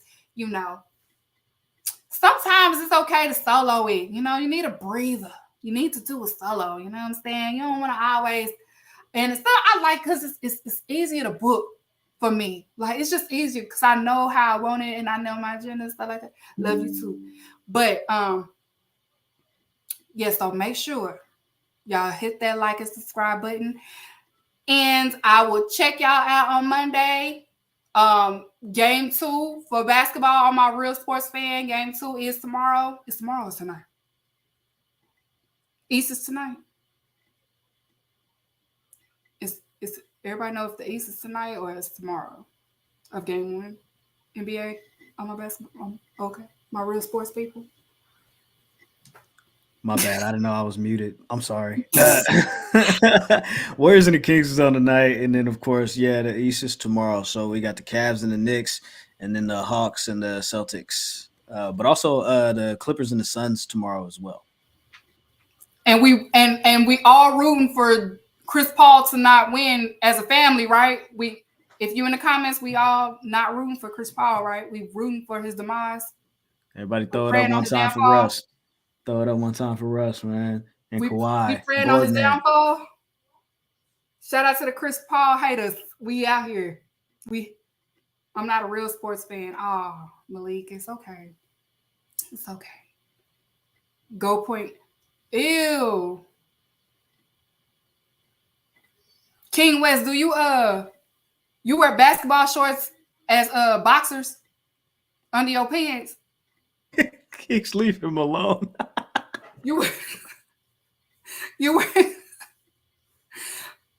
sometimes it's okay to solo it. You need a breather. You need to do a solo. You know what I'm saying? You don't want to always. And it's not, I like because it's easier to book. For me, like it's just easier because I know how I want it and I know my agenda and stuff like that. Love you too, but yeah. So make sure y'all hit that like and subscribe button, and I will check y'all out on Monday. Game 2 for basketball. On my Real Sports Fan. Game 2 is tomorrow. It's tomorrow or tonight. East is tonight. It's everybody know if the East is tonight or it's tomorrow of Game 1 NBA on my basketball. Okay, my Real Sports people. My bad. I didn't know I was muted. I'm sorry. Warriors and the Kings is on tonight, and then of course, the East is tomorrow. So we got the Cavs and the Knicks, and then the Hawks and the Celtics, but also the Clippers and the Suns tomorrow as well. And we all rooting for Chris Paul to not win as a family, right? If you in the comments, we all not rooting for Chris Paul, right? We rooting for his demise. Everybody throw it up one time for Russ. Throw it up one time for Russ, man. And Kawhi. We praying on his downfall. Shout out to the Chris Paul haters. We out here. I'm not a Real Sports fan. Oh, Malik, it's okay. It's okay. Go point. Ew. King West, do you wear basketball shorts as boxers under your pants? Kings, leave him alone. you wear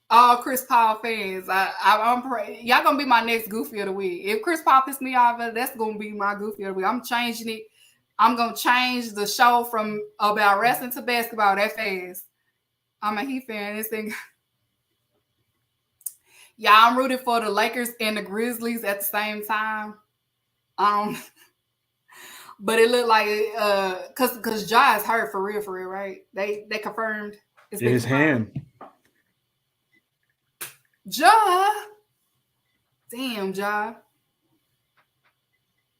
all Chris Paul fans. I'm praying y'all gonna be my next Goofy of the week. If Chris Paul pissed me off, that's gonna be my Goofy of the week. I'm changing it. I'm gonna change the show from about wrestling to basketball that fast. I'm a Heat fan. This thing. Yeah, I'm rooting for the Lakers and the Grizzlies at the same time. But it looked like because Ja is hurt for real, right? They confirmed it's his hand. Ja, damn Ja.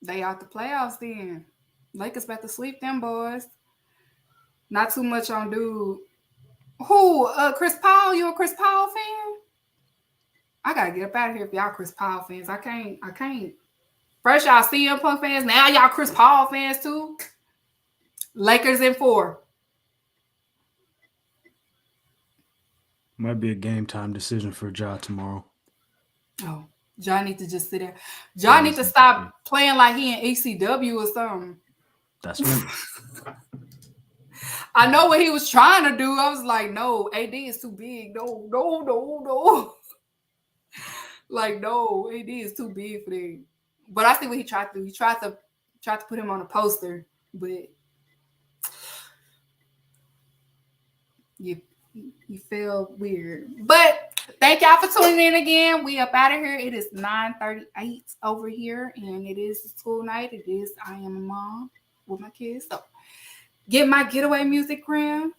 They out the playoffs then. Lakers about to sweep them boys. Not too much on dude. Who? Chris Paul? You a Chris Paul fan? I gotta get up out of here if y'all Chris Paul fans. I can't. First y'all CM Punk fans, now y'all Chris Paul fans too. Lakers in 4. Might be a game time decision for Ja tomorrow. Oh, Ja need to just sit there. Ja need to stop playing like he in ECW or something. That's right. I know what he was trying to do. I was like, no, AD is too big. No. Like, no, AD is too big for that. But I see what he tried to do. He tried to put him on a poster, but you feel weird. But thank y'all for tuning in again. We up out of here. It is 9:38 over here, and it is school night. It is I Am a Mom with my kids. So get my getaway music cram.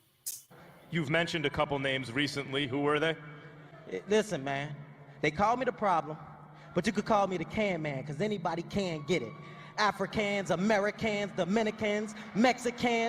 You've mentioned a couple names recently. Who were they? Listen, man, they call me the problem, but you could call me the can man, because anybody can get it. Africans, Americans, Dominicans, Mexicans.